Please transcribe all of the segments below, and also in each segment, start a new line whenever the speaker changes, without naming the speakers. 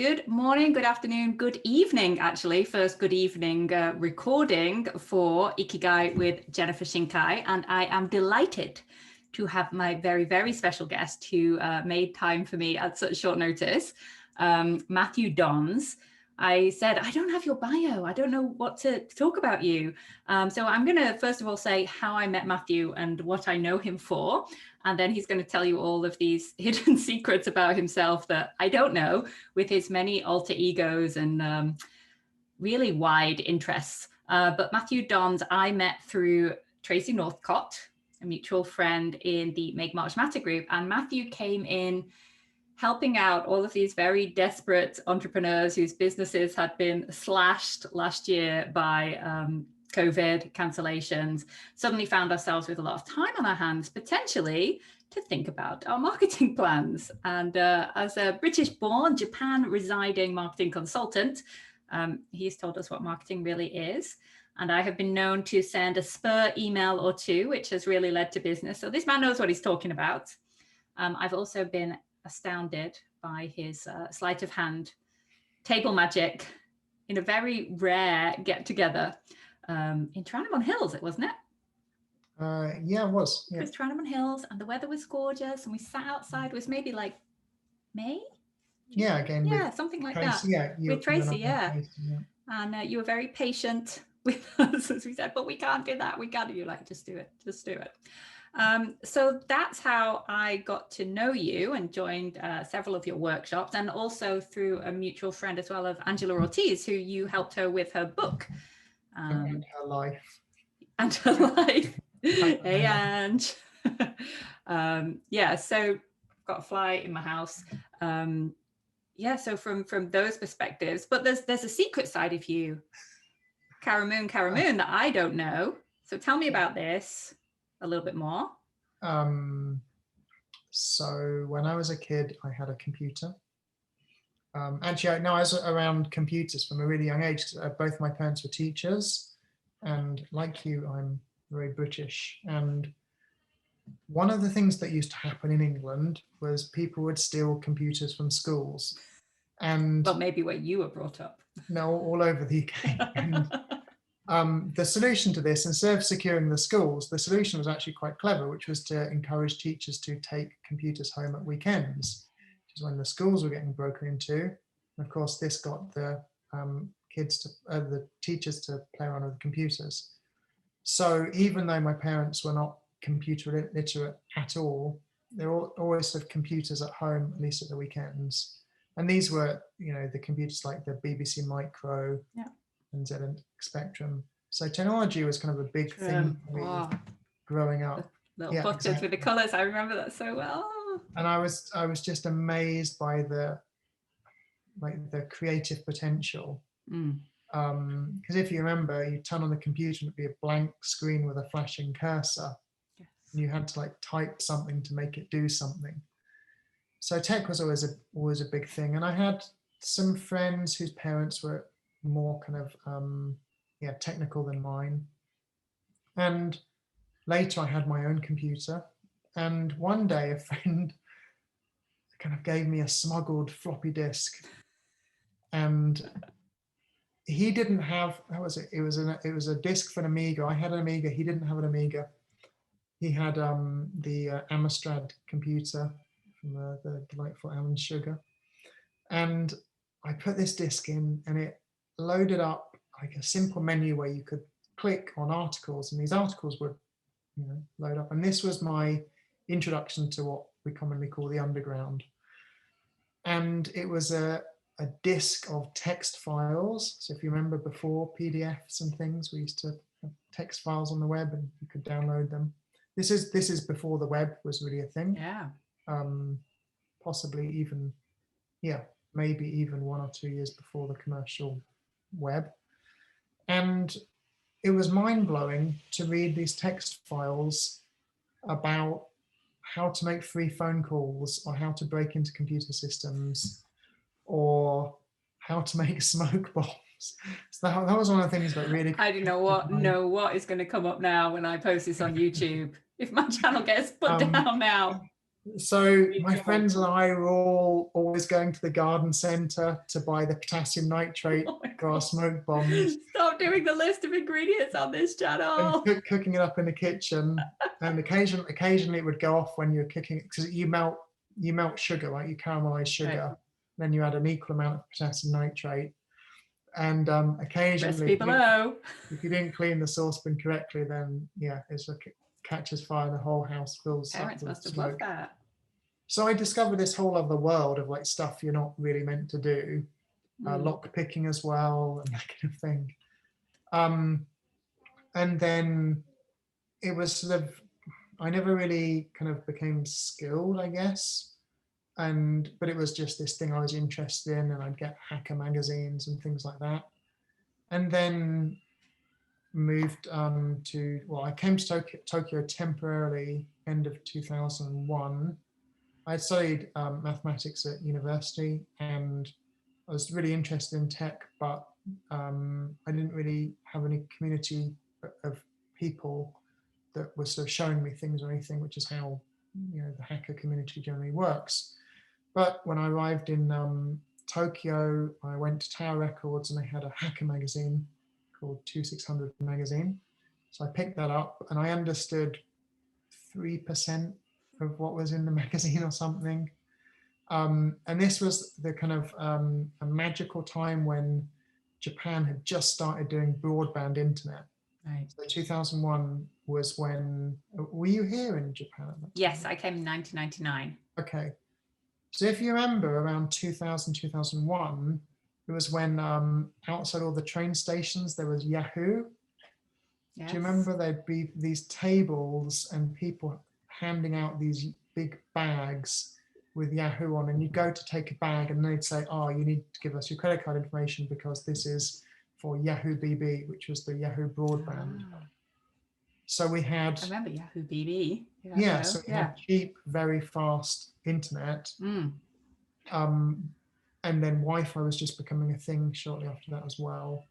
Good morning, good afternoon, good evening, actually. First, good evening recording for Ikigai with Jennifer Shinkai. And I am delighted to have my very, very special guest who made time for me at such short notice, Matthew Dons. I said, I don't have your bio. I don't know what to talk about you. So I'm going to, first of all, say how I met Matthew and what I know him for. And then he's going to tell you all of these hidden secrets about himself that I don't know, with his many alter egos and really wide interests. But Matthew Dons, I met through Tracy Northcott, a mutual friend in the Make March Matter group. And Matthew came in helping out all of these very desperate entrepreneurs whose businesses had been slashed last year by COVID cancellations, suddenly found ourselves with a lot of time on our hands, potentially to think about our marketing plans. And as a British-born, Japan-residing marketing consultant, he's told us what marketing really is. And I have been known to send a spur email or two, which has really led to business. So this man knows what he's talking about. I've also been astounded by his sleight of hand table magic in a very rare get-together in Tranham Hills, wasn't it?
Yeah, it was. Yeah.
It was Tranham Hills, and the weather was gorgeous, and we sat outside. It was maybe like May?
Yeah, again.
Yeah, something like
Tracy,
that.
Yeah,
with Tracy, yeah.
Tracy, yeah.
And you were very patient with us as we said, but we can't do that. We can't do. You're like, just do it. Just do it. So that's how I got to know you and joined several of your workshops, and also through a mutual friend as well of Angela Ortiz, who you helped her with her book.
And her life.
And her life. Hey, Ange. Yeah, so I've got a fly in my house. Yeah, so from those perspectives, but there's a secret side of you, Caramoon, that I don't know. So tell me about this a little bit more.
So when I was a kid, I had a computer. Actually, no, I was around computers from a really young age. Both my parents were teachers, and like you, I'm very British. And one of the things that used to happen in England was people would steal computers from schools. And
well, maybe where you were brought up.
No, all over the UK. And the solution to this, instead of securing the schools, the solution was actually quite clever, which was to encourage teachers to take computers home at weekends, which is when the schools were getting broken into. And of course, this got the the teachers to play around with the computers. So even though my parents were not computer literate at all, they always had computers at home, at least at the weekends. And these were, the computers like the BBC Micro,
yeah,
and ZX Spectrum. So technology was kind of a big thing for me growing up.
The little buttons with the colours, I remember that so well.
And I was just amazed by the creative potential. Because if you remember, you turn on the computer and it'd be a blank screen with a flashing cursor.
Yes.
And you had to type something to make it do something. So tech was always a big thing. And I had some friends whose parents were more kind of technical than mine. And later I had my own computer, and one day a friend kind of gave me a smuggled floppy disk, and he didn't have, how was it? It was a disk for an Amiga. I had an Amiga. He didn't have an Amiga. He had the Amstrad computer from the delightful Alan Sugar, and I put this disk in, and it loaded up like a simple menu where you could click on articles, and these articles would load up. And this was my introduction to what we commonly call the underground. And it was a disk of text files. So if you remember before PDFs and things, we used to have text files on the web and you could download them. This is before the web was really a thing.
Yeah.
Possibly even, maybe even 1 or 2 years before the commercial web. And it was mind-blowing to read these text files about how to make free phone calls, or how to break into computer systems, or how to make smoke bombs. So that was one of the things that really...
I don't know what is going to come up now when I post this on YouTube. If my channel gets put down now.
So my friends and I were all always going to the garden centre to buy the potassium nitrate
Oh my
for our
God.
smoke bombs
Stop doing the list of ingredients on this channel.
and cooking it up in the kitchen. And occasionally it would go off when you're cooking it, because you melt sugar, right? You caramelize sugar,
Right.
then you add an equal amount of potassium nitrate. And occasionally,
Recipe below.
if you didn't clean the saucepan correctly, then yeah, it's like it catches fire, the whole house fills up
Parents
with
must have
smoke.
loved that.
So I discovered this whole other world of like stuff you're not really meant to do,
Mm.
lock picking as well, and that kind of thing. And then it was sort of, I never really kind of became skilled, I guess. But it was just this thing I was interested in, and I'd get hacker magazines and things like that. And then moved I came to Tokyo temporarily end of 2001. I studied mathematics at university, and I was really interested in tech, but I didn't really have any community of people that were sort of showing me things or anything, which is how the hacker community generally works. But when I arrived in Tokyo, I went to Tower Records, and they had a hacker magazine called 2600 magazine. So I picked that up, and I understood 3% of what was in the magazine or something. And this was the kind of a magical time when Japan had just started doing broadband internet.
Right.
So 2001 was when, were you here in Japan at that time?
Yes, I came in 1999.
Okay. So if you remember around 2000, 2001, it was when outside all the train stations, there was Yahoo.
Yes.
Do you remember there'd be these tables and people handing out these big bags with Yahoo on, and you go to take a bag and they'd say, oh, you need to give us your credit card information because this is for Yahoo BB, which was the Yahoo broadband.
Ah.
So we had,
I remember Yahoo BB.
yeah, so we had cheap, very fast internet.
Mm.
And then Wi-Fi was just becoming a thing shortly after that as well.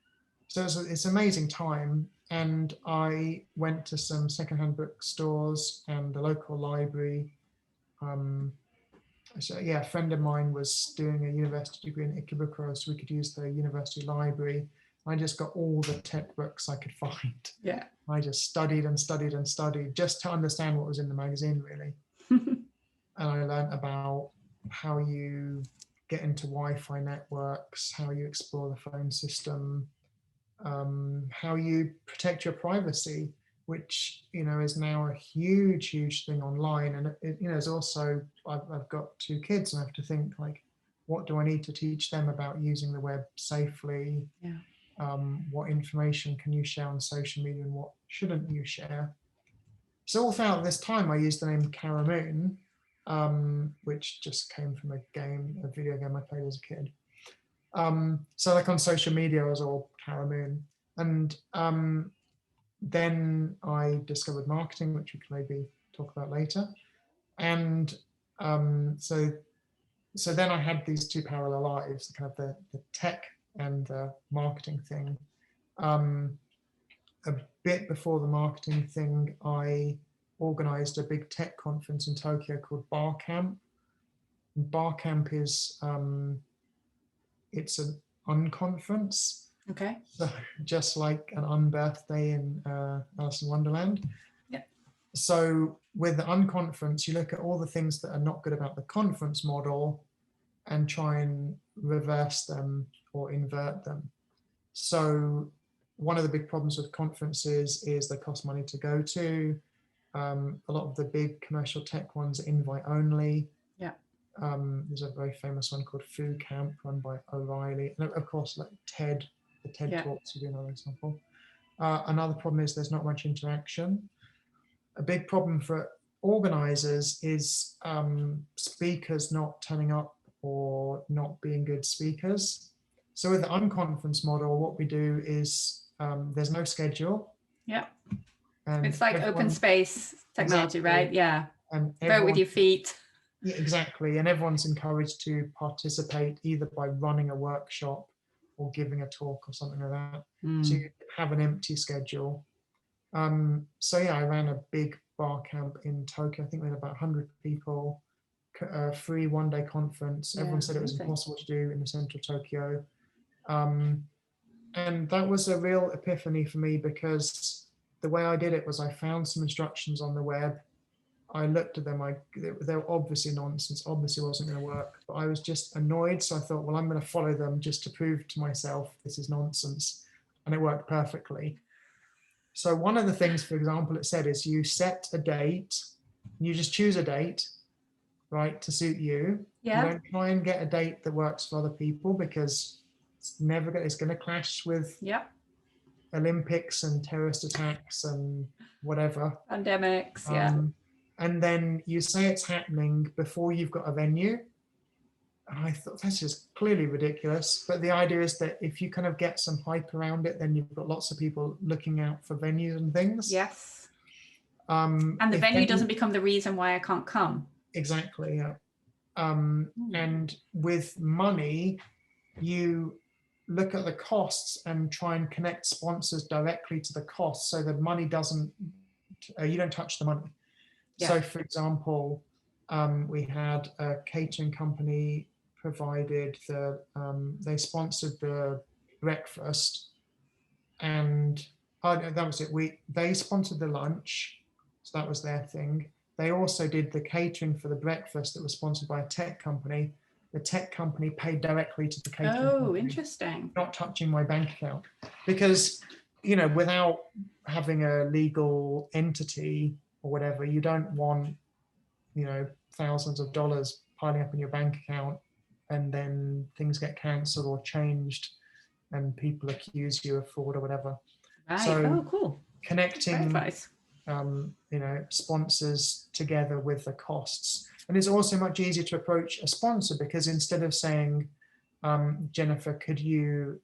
So it's an amazing time. And I went to some secondhand bookstores and the local library. So yeah, a friend of mine was doing a university degree in Ikebukuro, so we could use the university library. I just got all the tech books I could find.
Yeah.
I just studied and studied and studied just to understand what was in the magazine, really. And I learned about how you get into Wi-Fi networks, how you explore the phone system, how you protect your privacy, which is now a huge thing online. And it's also, I've got 2 kids, and I have to think like, what do I need to teach them about using the web safely?
Yeah.
What information can you share on social media and what shouldn't you share? So all throughout this time, I used the name Cara Moon, which just came from a video game I played as a kid. So like on social media, I was all Cara Moon. And then I discovered marketing, which we can maybe talk about later. And so then I had these 2 parallel lives, kind of the tech and the marketing thing. A bit before the marketing thing, I organized a big tech conference in Tokyo called Bar Camp. And Bar Camp is, it's an unconference.
Okay.
So just like an unbirthday in Alice in Wonderland.
Yep.
So with the unconference, you look at all the things that are not good about the conference model and try and reverse them or invert them. So one of the big problems with conferences is they cost money to go to. A lot of the big commercial tech ones are invite only.
Yeah.
There's a very famous one called Foo Camp run by O'Reilly. And of course, like TED, the TED Talks would be another example. Another problem is there's not much interaction. A big problem for organizers is speakers not turning up or not being good speakers. So with the unconference model, what we do is there's no schedule.
Yeah.
And
it's like open space technology, exactly. Right? Yeah.
And
vote with your feet.
Yeah, exactly. And everyone's encouraged to participate either by running a workshop or giving a talk or something like that. So you have an empty schedule. So yeah, I ran a big bar camp in Tokyo. I think we had about 100 people, free one-day conference.
Yeah,
Everyone said it was
amazing.
impossible to do in the center of Tokyo. And that was a real epiphany for me, because the way I did it was I found some instructions on the web. I looked at them, they were obviously nonsense, obviously wasn't going to work, but I was just annoyed. So I thought, well, I'm going to follow them just to prove to myself this is nonsense. And it worked perfectly. So one of the things, for example, it said is you set a date, you just choose a date, right, to suit you.
Yeah.
You don't try and get a date that works for other people, because it's going to clash with
Yep.
Olympics and terrorist attacks and whatever.
Pandemics. Yeah.
And then you say it's happening before you've got a venue. And I thought, that's just clearly ridiculous. But the idea is that if you kind of get some hype around it, then you've got lots of people looking out for venues and things.
Yes. And the venue doesn't become the reason why I can't come.
Exactly, yeah. And with money, you look at the costs and try and connect sponsors directly to the costs, so the money doesn't, you don't touch the money. Yeah. So for example, we had a catering company provided they sponsored the breakfast, and that was it. They sponsored the lunch, so that was their thing. They also did the catering for the breakfast that was sponsored by a tech company. The tech company paid directly to the catering company.
Oh, interesting.
Not touching my bank account, because, you know, without having a legal entity or whatever, you don't want, you know, thousands of dollars piling up in your bank account and then things get cancelled or changed and people accuse you of fraud or whatever.
Right.
So
oh, cool.
Connecting, you know, sponsors together with the costs. And it's also much easier to approach a sponsor, because instead of saying, Jennifer, could you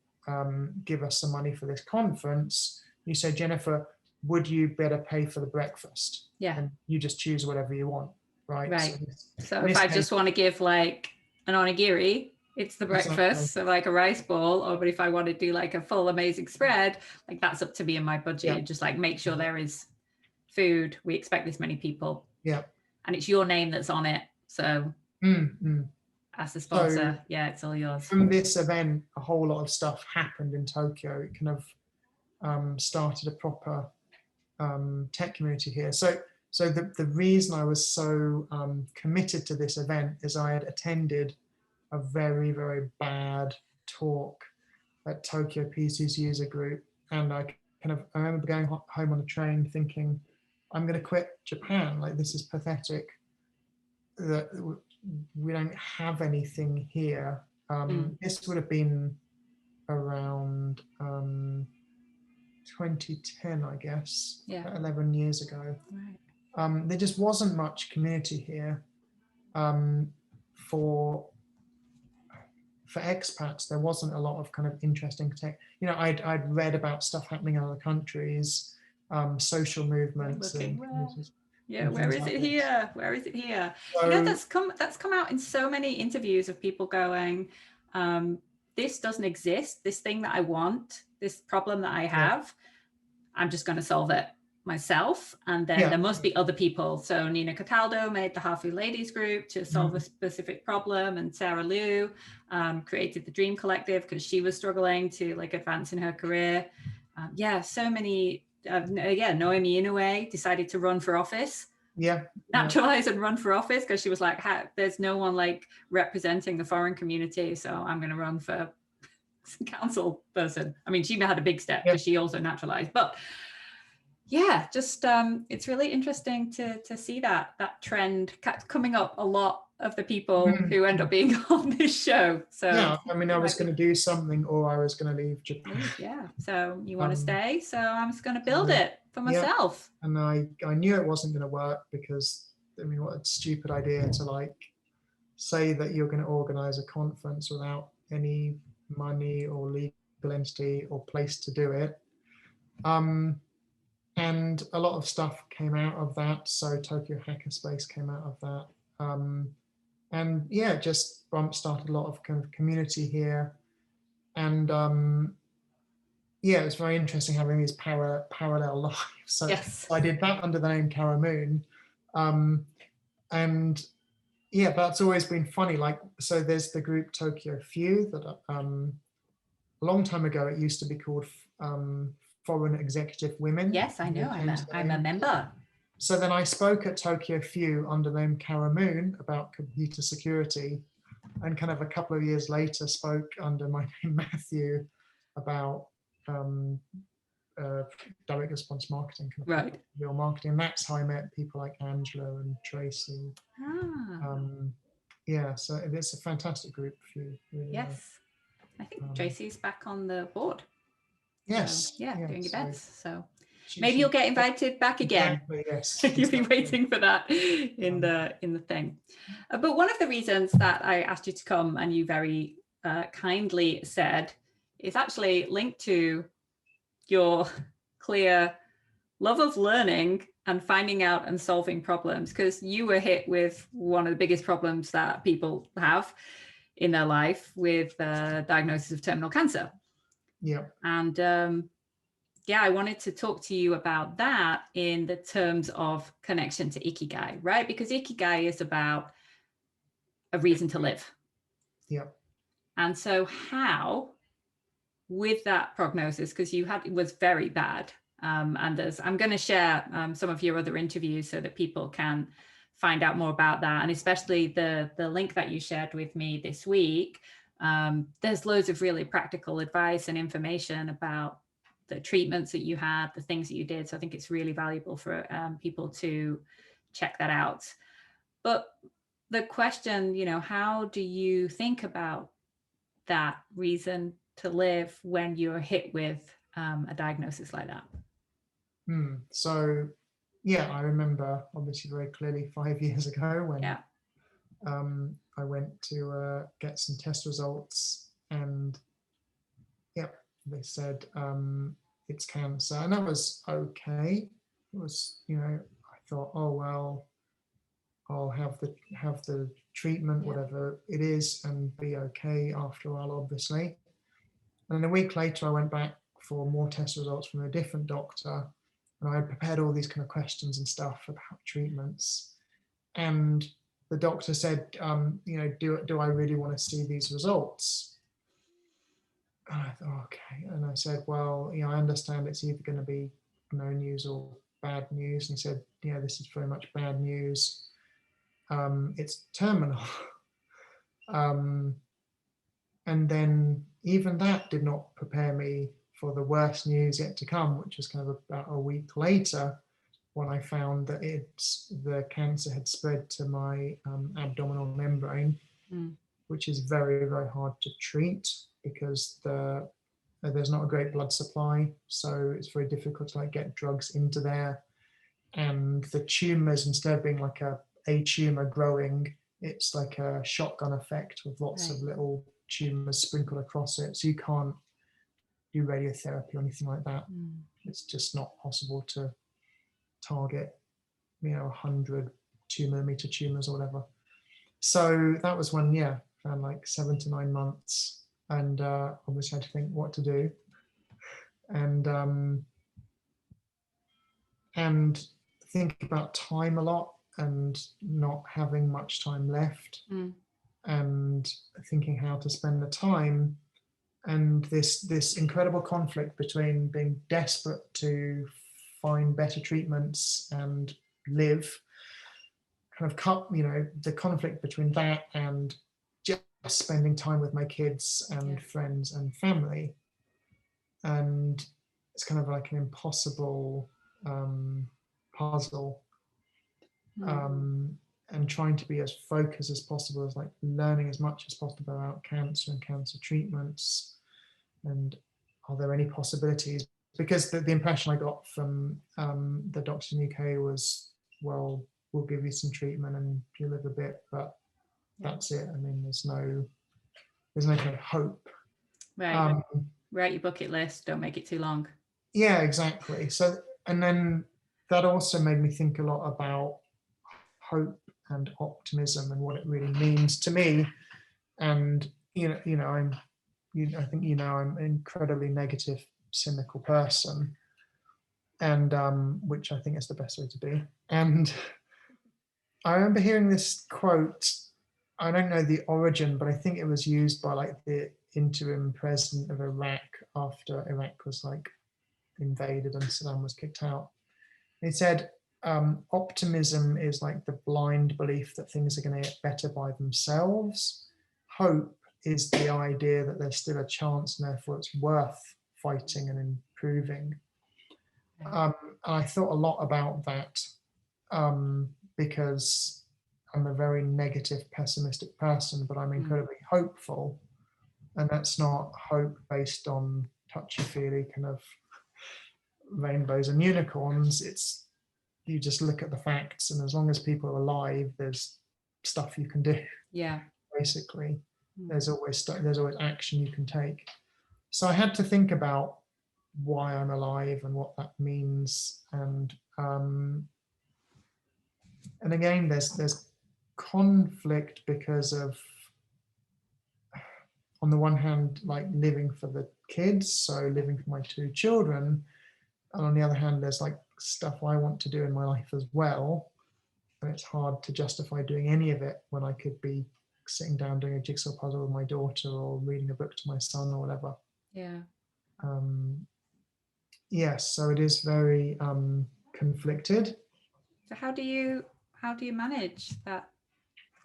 give us some money for this conference? You say, Jennifer, would you better pay for the breakfast?
Yeah.
And you just choose whatever you want, right?
Right. So if I just want to give like an onigiri, it's the breakfast, exactly. So like a rice bowl, or but if I want to do like a full amazing spread, like that's up to me and my budget. Yeah. Just like make sure there is food. We expect this many people.
Yeah.
And it's your name that's on it. So as the sponsor, so, yeah, it's all yours.
From this event, a whole lot of stuff happened in Tokyo. It kind of started a proper tech community here. So the reason I was so committed to this event is I had attended a very, very bad talk at Tokyo PC's user group. And I remember going home on the train thinking, I'm going to quit Japan. Like, this is pathetic that we don't have anything here. This would have been around 2010, I guess, 11 years ago. Right. There just wasn't much community here for expats. There wasn't a lot of kind of interesting tech. You know, I'd read about stuff happening in other countries, social movements.
Yeah, where is it here? Where is it here? So, you know, that's come out in so many interviews of people going, this doesn't exist. This thing that I want, this problem that I have, I'm just going to solve it myself. And then there must be other people. So Nina Cataldo made the Hafu Ladies group to solve a specific problem. And Sarah Liu created the Dream Collective because she was struggling to like advance in her career. So many. Naomi Inoue decided to run for office. Naturalize and run for office because she was like, there's no one like representing the foreign community, so I'm going to run for council person. I mean, she had a big step because she also naturalized, but just it's really interesting to see that trend coming up a lot of the people who end up being on this show. So
I mean, I was going to do something, or I was going to leave Japan.
So you want to stay, so I'm just going to build it for myself.
And I knew it wasn't going to work, because I mean, what a stupid idea to like say that you're going to organize a conference without any money or legal entity or place to do it. And a lot of stuff came out of that. So Tokyo Hackerspace came out of that. And just started a lot of kind of community here. And yeah, it was very interesting having these parallel lives. So
Yes.
I did that under the name Cara Moon. And yeah, that's always been funny. Like, so there's the group Tokyo Few that a long time ago it used to be called Foreign Executive Women.
Yes, I
And they
know. I'm
changed
a
the
I'm a
name.
member.
So then I spoke at Tokyo Few under the name Cara Moon about computer security, and kind of a couple of years later spoke under my name Matthew about um, direct response marketing, kind
Right.
of real marketing. That's how I met people like Angela and Tracy.
Ah,
Yeah, so it's a fantastic group if you really like.
yes. I think Tracy's back on the board. So
Yes,
yeah,
yeah.
doing
So
events. So maybe
she
you'll get invited back again.
exactly, yes,
You'll be
exactly.
waiting for that in the thing. But one of the reasons that I asked you to come, and you very kindly said, is actually linked to your clear love of learning and finding out and solving problems, because you were hit with one of the biggest problems that people have in their life with diagnosis of terminal cancer.
Yeah.
And yeah, I wanted to talk to you about that in the terms of connection to Ikigai, right? Because Ikigai is about a reason to live.
Yeah.
And so how, with that prognosis, because it was very bad, and I'm going to share some of your other interviews so that people can find out more about that, and especially the link that you shared with me this week. There's loads of really practical advice and information about the treatments that you had, the things that you did. So I think it's really valuable for people to check that out. But the question, how do you think about that reason to live when you're hit with a diagnosis like that?
So yeah, I remember obviously very clearly 5 years ago when I went to get some test results, and yeah, they said it's cancer, and that was okay. It was, I thought, oh well, I'll have the treatment, whatever it is, and be okay after a while, obviously. And then a week later, I went back for more test results from a different doctor, and I had prepared all these kind of questions and stuff about treatments. And the doctor said, do I really want to see these results? And I thought, okay. And I said, well, I understand it's either going to be no news or bad news. And he said, yeah, this is very much bad news. It's terminal. And then even that did not prepare me for the worst news yet to come, which was kind of about a week later, when I found that the cancer had spread to my abdominal membrane, which is very, very hard to treat because there's not a great blood supply. So it's very difficult to get drugs into there. And the tumors, instead of being like a tumor growing, it's like a shotgun effect with lots of little tumors sprinkled across it. So you can't do radiotherapy or anything like that. It's just not possible to target 100 2-millimeter tumors or whatever. So that was when around like 7 to 9 months, and obviously had to think what to do, and think about time a lot and not having much time left, and thinking how to spend the time, and this incredible conflict between being desperate to find better treatments and live, kind of cut, the conflict between that and just spending time with my kids and friends and family. And it's kind of like an impossible puzzle. And trying to be as focused as possible, as learning as much as possible about cancer and cancer treatments, and are there any possibilities? Because the impression I got from the doctors in the UK was, well, we'll give you some treatment and you'll live a bit, but that's it. I mean, there's no kind of hope.
Right. Write your bucket list, don't make it too long.
Yeah, exactly. So, and then that also made me think a lot about hope and optimism and what it really means to me. And I think I'm an incredibly negative cynical person, and which I think is the best way to be. And I remember hearing this quote. I don't know the origin, but I think it was used by like the interim president of Iraq after Iraq was like invaded and Saddam was kicked out. He said, optimism is like the blind belief that things are going to get better by themselves. Hope is the idea that there's still a chance and therefore it's worth fighting and improving. I thought a lot about that because I'm a very negative, pessimistic person, but I'm incredibly hopeful. And that's not hope based on touchy-feely kind of rainbows and unicorns. It's you just look at the facts, and as long as people are alive, there's stuff you can do.
Yeah.
Basically, there's always action you can take. So I had to think about why I'm alive and what that means, and again, there's conflict because of, on the one hand, like living for the kids, so living for my two children, and on the other hand, there's like stuff I want to do in my life as well, and it's hard to justify doing any of it when I could be sitting down doing a jigsaw puzzle with my daughter or reading a book to my son or whatever.
Yeah.
Yes, so it is very conflicted.
So how do you manage that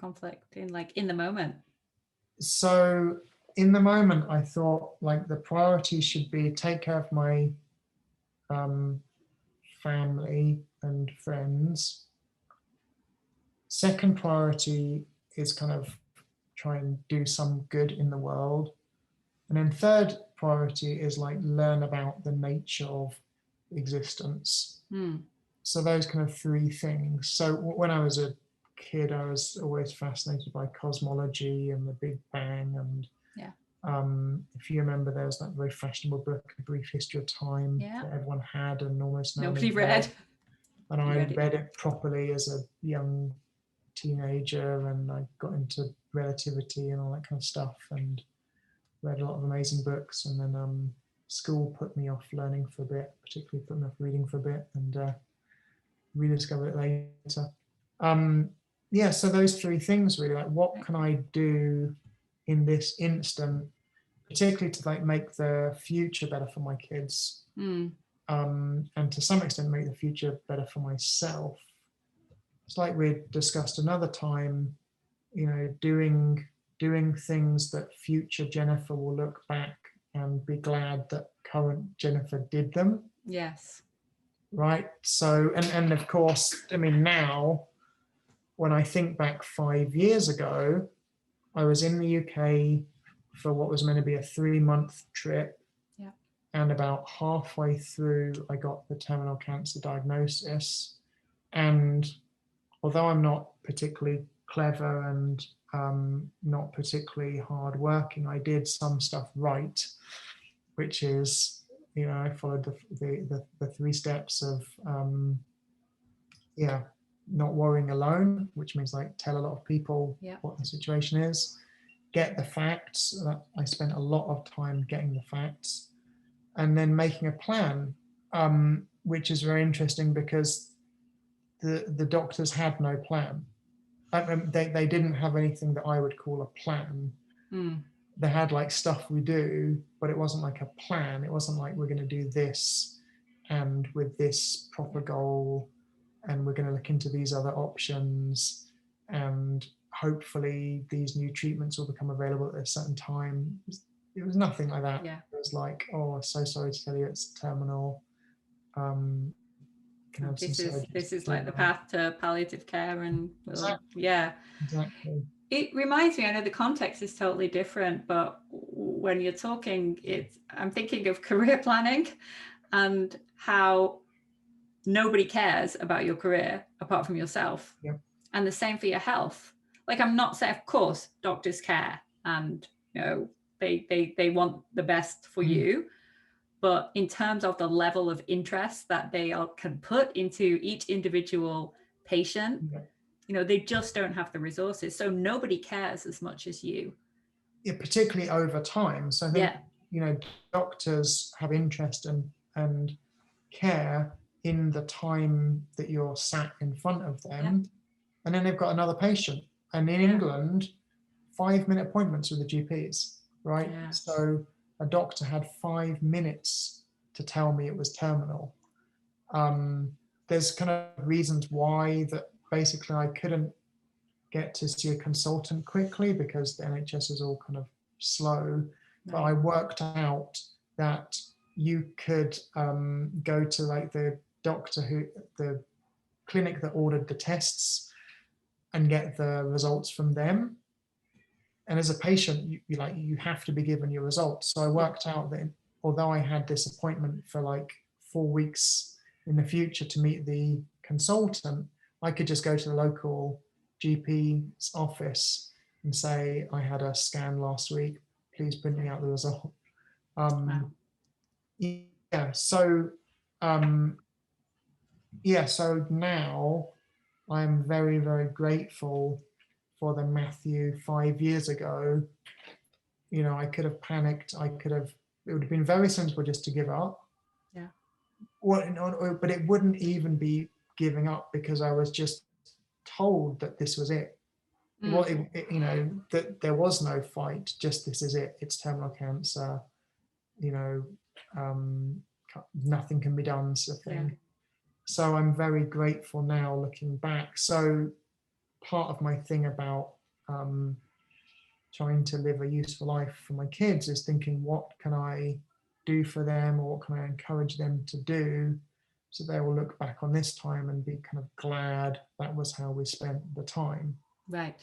conflict in the moment?
So in the moment, I thought like the priority should be take care of my family and friends. Second priority is kind of try and do some good in the world. And then third priority is like learn about the nature of existence. So those kind of three things. So when I was a kid, I was always fascinated by cosmology and the Big Bang. And if you remember, there was that very fashionable book, A Brief History of Time, that everyone had and almost
nobody read.
And I read it properly as a young teenager, and I got into relativity and all that kind of stuff, and read a lot of amazing books. And then school put me off learning for a bit, particularly put me off reading for a bit, and rediscovered it later. So those three things really, like what can I do in this instant, particularly to like make the future better for my kids, and to some extent make the future better for myself. It's like we discussed another time, doing things that future Jennifer will look back and be glad that current Jennifer did them.
Yes.
Right. So, and of course, I mean, now when I think back 5 years ago, I was in the UK for what was meant to be a 3-month trip.
Yeah.
And about halfway through, I got the terminal cancer diagnosis. And although I'm not particularly clever and not particularly hardworking, I did some stuff right, which is, I followed the 3 steps of, not worrying alone, which means like tell a lot of people what the situation is, get the facts. I spent a lot of time getting the facts, and then making a plan, which is very interesting because the doctors had no plan. They didn't have anything that I would call a plan. They had like stuff we do, but it wasn't like a plan. It wasn't like we're going to do this and with this proper goal, and we're going to look into these other options, and hopefully these new treatments will become available at a certain time. It was nothing like that. It was like, oh, so sorry to tell you it's terminal.
This is like the path to palliative care, and
exactly.
It reminds me, I know the context is totally different, but when you're talking, I'm thinking of career planning and how nobody cares about your career apart from yourself. And the same for your health. Like, I'm not saying, of course, doctors care, and they want the best for you. But in terms of the level of interest that they can put into each individual patient, they just don't have the resources. So nobody cares as much as you.
Yeah, particularly over time. So I think doctors have interest and care in the time that you're sat in front of them, and then they've got another patient. And in England, 5-minute appointments with the GPs, right? So a doctor had 5 minutes to tell me it was terminal. There's kind of reasons why that basically I couldn't get to see a consultant quickly because the NHS is all kind of slow. But I worked out that you could go to like the clinic that ordered the tests and get the results from them. And as a patient, you have to be given your results. So I worked out that although I had this appointment for like 4 weeks in the future to meet the consultant, I could just go to the local GP's office and say, I had a scan last week, please print me out the result. So now I'm very, very grateful for the Matthew 5 years ago. I could have panicked. It would have been very sensible just to give up. But it wouldn't even be giving up because I was just told that this was it. That there was no fight, just this is it. It's terminal cancer. Nothing can be done, sort of thing. So I'm very grateful now looking back. So part of my thing about trying to live a useful life for my kids is thinking, what can I do for them, or what can I encourage them to do so they will look back on this time and be kind of glad that was how we spent the time.
Right.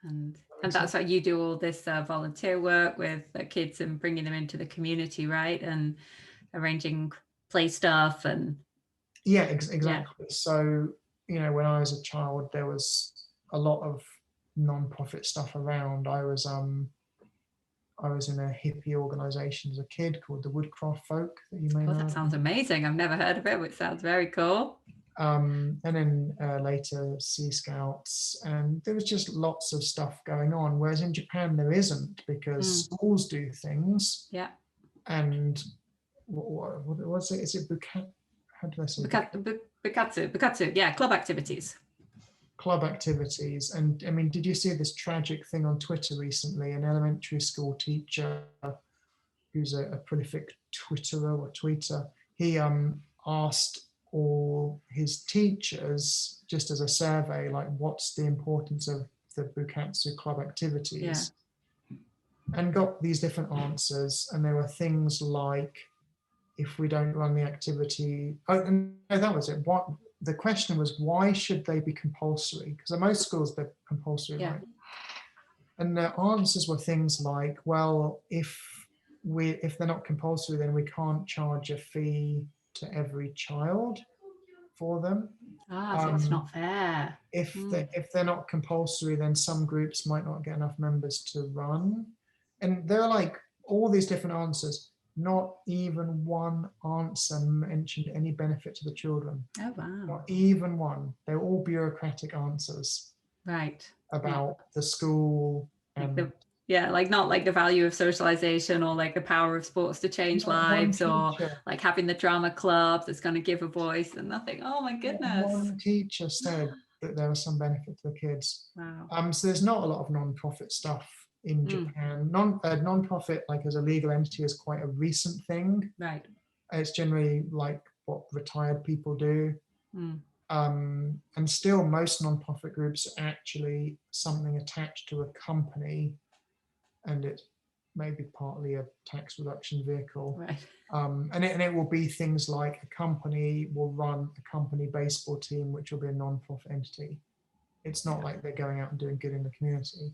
And that's how you do all this volunteer work with the kids and bringing them into the community, right? And arranging play stuff and
exactly. So when I was a child, there was a lot of non-profit stuff around. I was in a hippie organization as a kid called the Woodcraft Folk that you may know.
That sounds amazing. I've never heard of it, but it sounds very cool.
And then later Sea Scouts, and there was just lots of stuff going on, whereas in Japan there isn't, because schools do things. And what's it? Is it bukat? How do I say
Bukatsu, club activities.
Club activities. And I mean, did you see this tragic thing on Twitter recently? An elementary school teacher who's a prolific tweeter, he asked all his teachers, just as a survey, like, what's the importance of the Bukatsu club activities? And got these different answers. And there were things like, if we don't run the activity, that was it. The question was, why should they be compulsory? Because at most schools they're compulsory, right? And the answers were things like, well, if they're not compulsory, then we can't charge a fee to every child for them.
So it's not fair.
If they're not compulsory, then some groups might not get enough members to run. And there are like all these different answers. Not even one answer mentioned any benefit to the children.
Oh, wow.
Not even one. They're all bureaucratic answers.
Right.
About the school.
Not like the value of socialization, or like the power of sports to change lives, or like having the drama club that's going to give a voice, and nothing. Oh my goodness.
One teacher said that there was some benefit to the kids.
Wow.
So there's not a lot of non-profit stuff in Japan. Non-profit, like as a legal entity, is quite a recent thing.
Right.
It's generally like what retired people do. And still most non-profit groups are actually something attached to a company, and it may be partly a tax reduction vehicle.
Right.
And it will be things like a company will run a company baseball team, which will be a non-profit entity. It's not like they're going out and doing good in the community.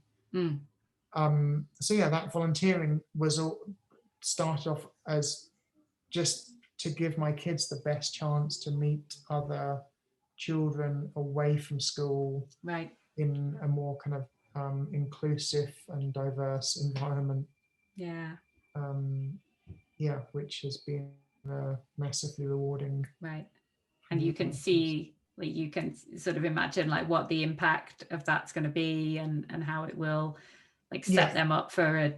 That volunteering was started off as just to give my kids the best chance to meet other children away from school,
right,
in a more kind of inclusive and diverse environment. Which has been massively rewarding.
Right. And you can see, like, you can sort of imagine like what the impact of that's going to be, and how it will like set them up for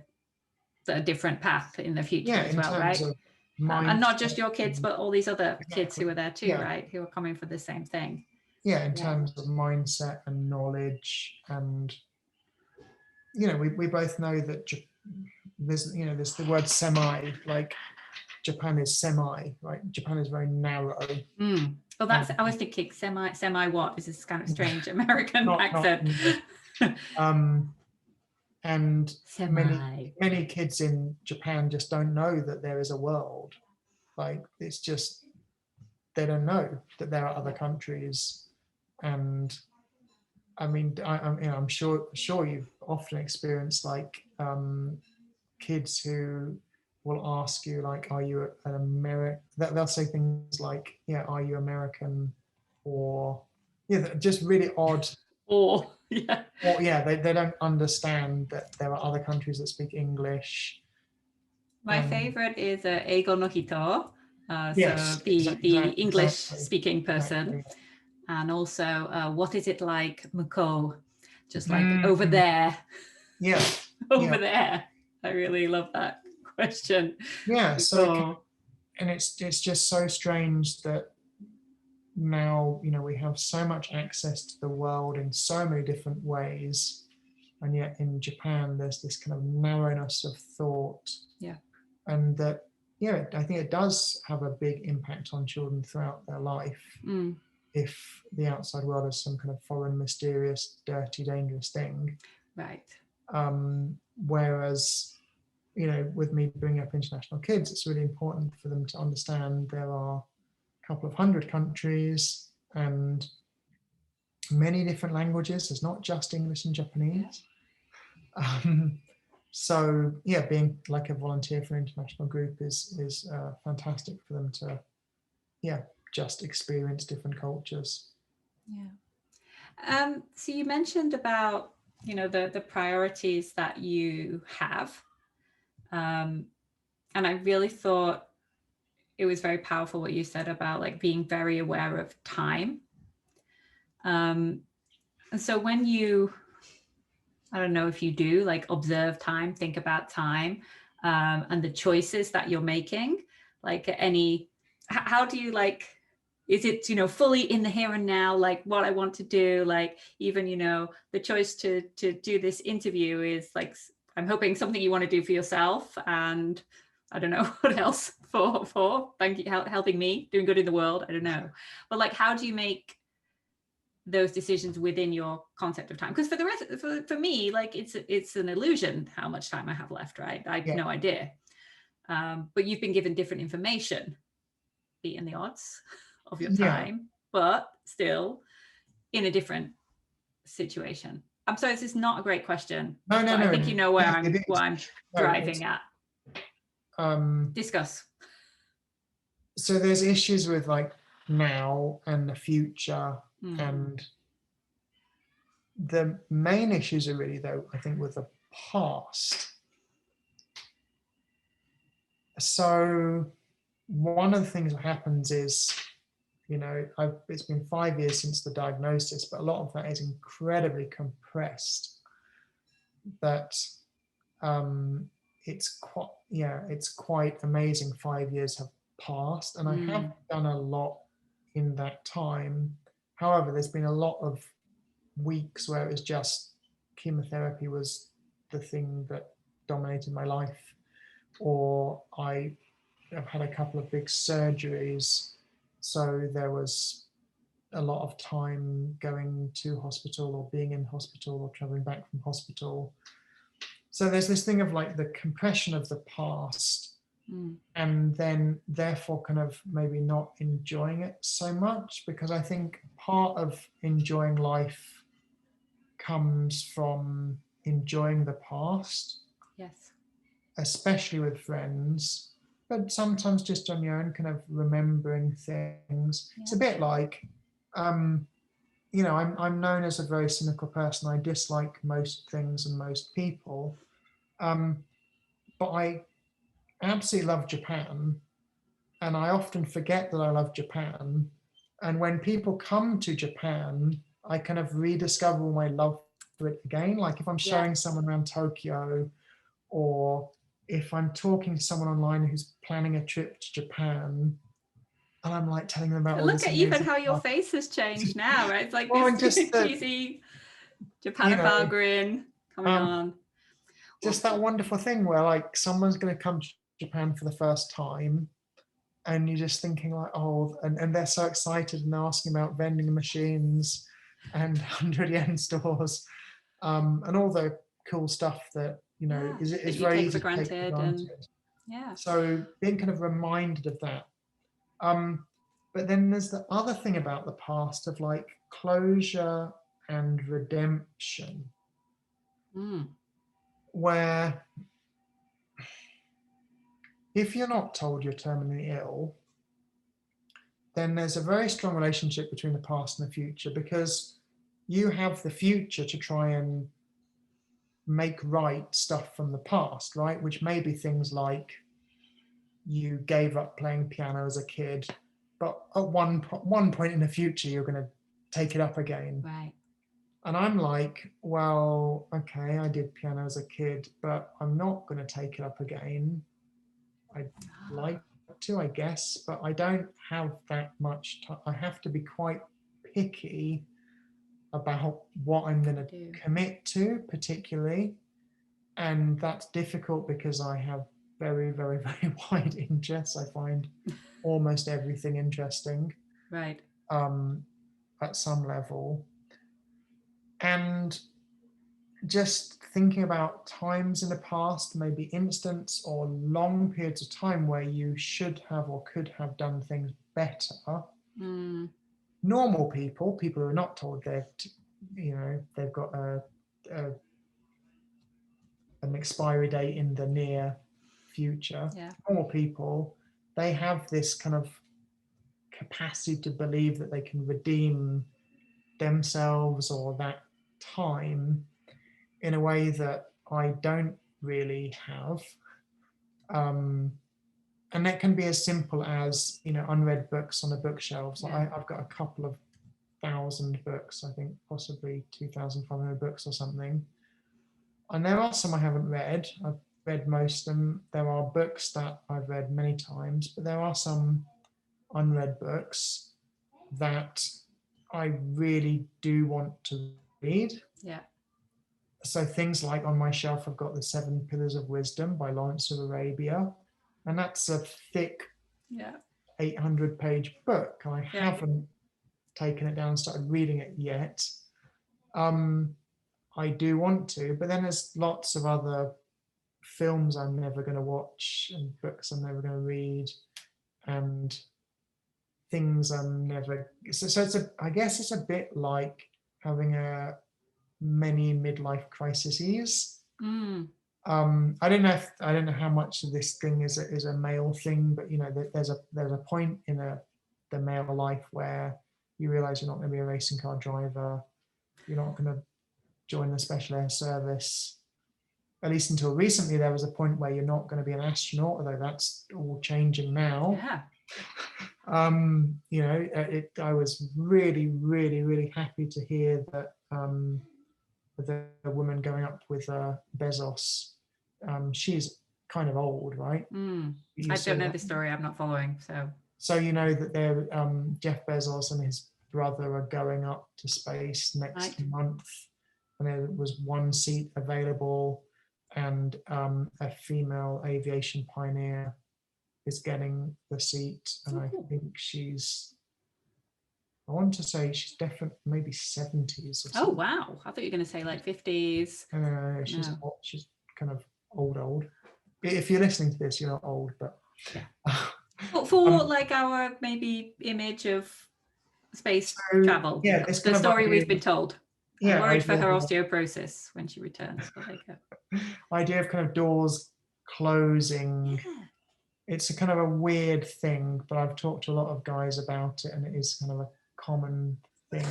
a different path in the future as
in
well,
terms
right?
of
And not just
mindset
your kids, but all these other kids who
exactly.
were there too,
Yeah.
right? Who are coming for the same thing.
Yeah, in
Yeah.
terms of mindset and knowledge, and we both know that there's the word semi, like Japan is semi, right? Japan is very narrow.
Well, that's I was thinking semi what is this kind of strange American accent.
And
Semi.
many kids in Japan just don't know that there is a world. Like it's just they don't know that there are other countries. And I mean, I'm sure you've often experienced like kids who will ask you like, "Are you an American?" They'll say things like, "Yeah, are you American?" Or just really odd.
Or yeah.
Or they don't understand that there are other countries that speak English.
My favorite is Eigo no Hito,
Yes,
so the English speaking person,
exactly.
and also what is it like Muko, just like over there.
Yeah.
Over there. I really love that question.
Yeah. So and it's just so strange that now we have so much access to the world in so many different ways, and yet in Japan there's this kind of narrowness of thought.
Yeah.
And that I think it does have a big impact on children throughout their life. If the outside world is some kind of foreign, mysterious, dirty, dangerous thing.
Right.
Whereas with me bringing up international kids, it's really important for them to understand there are a couple of hundred countries and many different languages. There's not just English and Japanese. So being like a volunteer for an international group is fantastic for them to just experience different cultures.
Yeah. So you mentioned about the priorities that you have, and I really thought it was very powerful what you said about like being very aware of time. And so when you, I don't know if you do like observe time, think about time, and the choices that you're making, like how do you like, is it, fully in the here and now, like what I want to do, like even, the choice to do this interview is like, I'm hoping something you want to do for yourself, and I don't know what else for thank you, helping me, doing good in the world. I don't know. But like, how do you make those decisions within your concept of time? Because for the rest, for me, like it's an illusion how much time I have left, right? I have no idea. But you've been given different information, beating the odds of your time, but still in a different situation. I'm sorry, this is not a great question.
No,
I think you know where I'm driving at. Discuss.
So there's issues with like now and the future, and the main issues are really, though, I think, with the past. So one of the things that happens is, it's been 5 years since the diagnosis, but a lot of that is incredibly compressed. That it's quite amazing. 5 years have passed, and I have done a lot in that time. However, there's been a lot of weeks where it was just chemotherapy was the thing that dominated my life, or I have had a couple of big surgeries, so there was a lot of time going to hospital or being in hospital or traveling back from hospital. So there's this thing of like the compression of the past, and then therefore kind of maybe not enjoying it so much, because I think part of enjoying life comes from enjoying the past. Yes. Especially with friends, but sometimes just on your own, kind of remembering things. Yeah. It's a bit like, I'm known as a very cynical person. I dislike most things and most people, but I absolutely love Japan, and I often forget that I love Japan. And when people come to Japan, I kind of rediscover my love for it again. Like if I'm showing someone around Tokyo, or if I'm talking to someone online who's planning a trip to Japan, and I'm like telling them about all
Look
this
at even
amazing
how your
stuff.
face has changed now, right? It's like
Well, and
this
just the,
cheesy
you know,
Japanifile grin coming on.
just that wonderful thing where like someone's going to come to Japan for the first time, and you're just thinking like, oh, and they're so excited and they're asking about vending machines and 100 yen stores, and all the cool stuff that, you know,
Yeah, that
is
you
very
take for
easy to take for
granted, and
granted.
yeah.
So being kind of reminded of that. But then there's the other thing about the past of like closure and redemption,
Mm.
where if you're not told you're terminally ill, then there's a very strong relationship between the past and the future, because you have the future to try and make right stuff from the past, right? Which may be things like you gave up playing piano as a kid, but at one point in the future, you're going to take it up again.
Right.
And I'm like, well, okay, I did piano as a kid, but I'm not going to take it up again. I'd like to, I guess, but I don't have that much time. I have to be quite picky about what I'm going to commit to, particularly. And that's difficult because I have very, very, very wide interests. I find almost everything interesting.
Right.
At some level. And just thinking about times in the past, maybe instants or long periods of time where you should have or could have done things better.
Mm.
Normal people who are not told they've got an expiry date in the near future.
Yeah.
Normal people, they have this kind of capacity to believe that they can redeem themselves or that time in a way that I don't really have. And that can be as simple as, you know, unread books on the bookshelves.
Yeah.
I've got a couple of thousand books, I think possibly 2,500 books or something. And there are some I haven't read. I've read most of them. There are books that I've read many times, but there are some unread books that I really do want to read.
Yeah.
So things like on my shelf, I've got The Seven Pillars of Wisdom by Lawrence of Arabia. And that's a thick 800-page book. I haven't taken it down and started reading it yet. I do want to, but then there's lots of other films I'm never going to watch and books I'm never going to read and things I'm never. So I guess it's a bit like having many midlife crises.
Mm.
I don't know how much of this thing is a male thing, but you know, there's a point in the male life where you realize you're not going to be a racing car driver, you're not going to join the special air service. At least until recently, there was a point where you're not going to be an astronaut, although that's all changing now.
Yeah.
You know, I was really, really, really happy to hear that the woman going up with Bezos, she's kind of old, right?
Mm. I don't know the story. I'm not following.
So you know that they're Jeff Bezos and his brother are going up to space next month, and there was one seat available, and a female aviation pioneer is getting the seat, and I think I want to say she's definitely maybe 70s or something.
Oh wow, I thought you were going to say like 50s.
She's kind of old. If you're listening to this, you're not old, but
for like our maybe image of space travel.
Yeah,
it's the story we've been told.
Yeah,
I'm worried for her osteoporosis when she returns.
Idea of kind of doors closing. Yeah. It's a kind of a weird thing, but I've talked to a lot of guys about it, and it is kind of a common thing.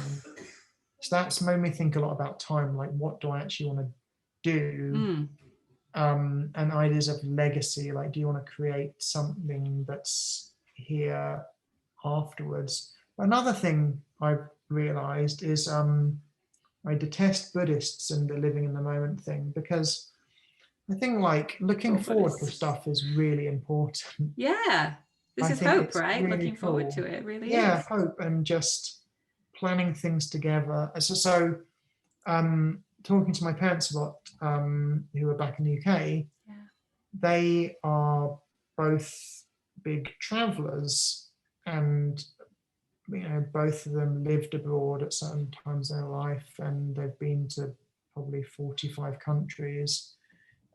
So that's made me think a lot about time, like what do I actually want to do? And ideas of legacy, like do you want to create something that's here afterwards? Another thing I've realized is I detest Buddhists and the living in the moment thing, because I think like looking
But
forward to
it's,
stuff is really important.
yeah, this
I
is
think
hope,
it's
right?
really
Looking forward to
cool.
it, it really
Yeah,
is.
hope and just planning things together. Talking to my parents a lot, who are back in the UK,
Yeah.
they are both big travelers, and both of them lived abroad at certain times in their life, and they've been to probably 45 countries.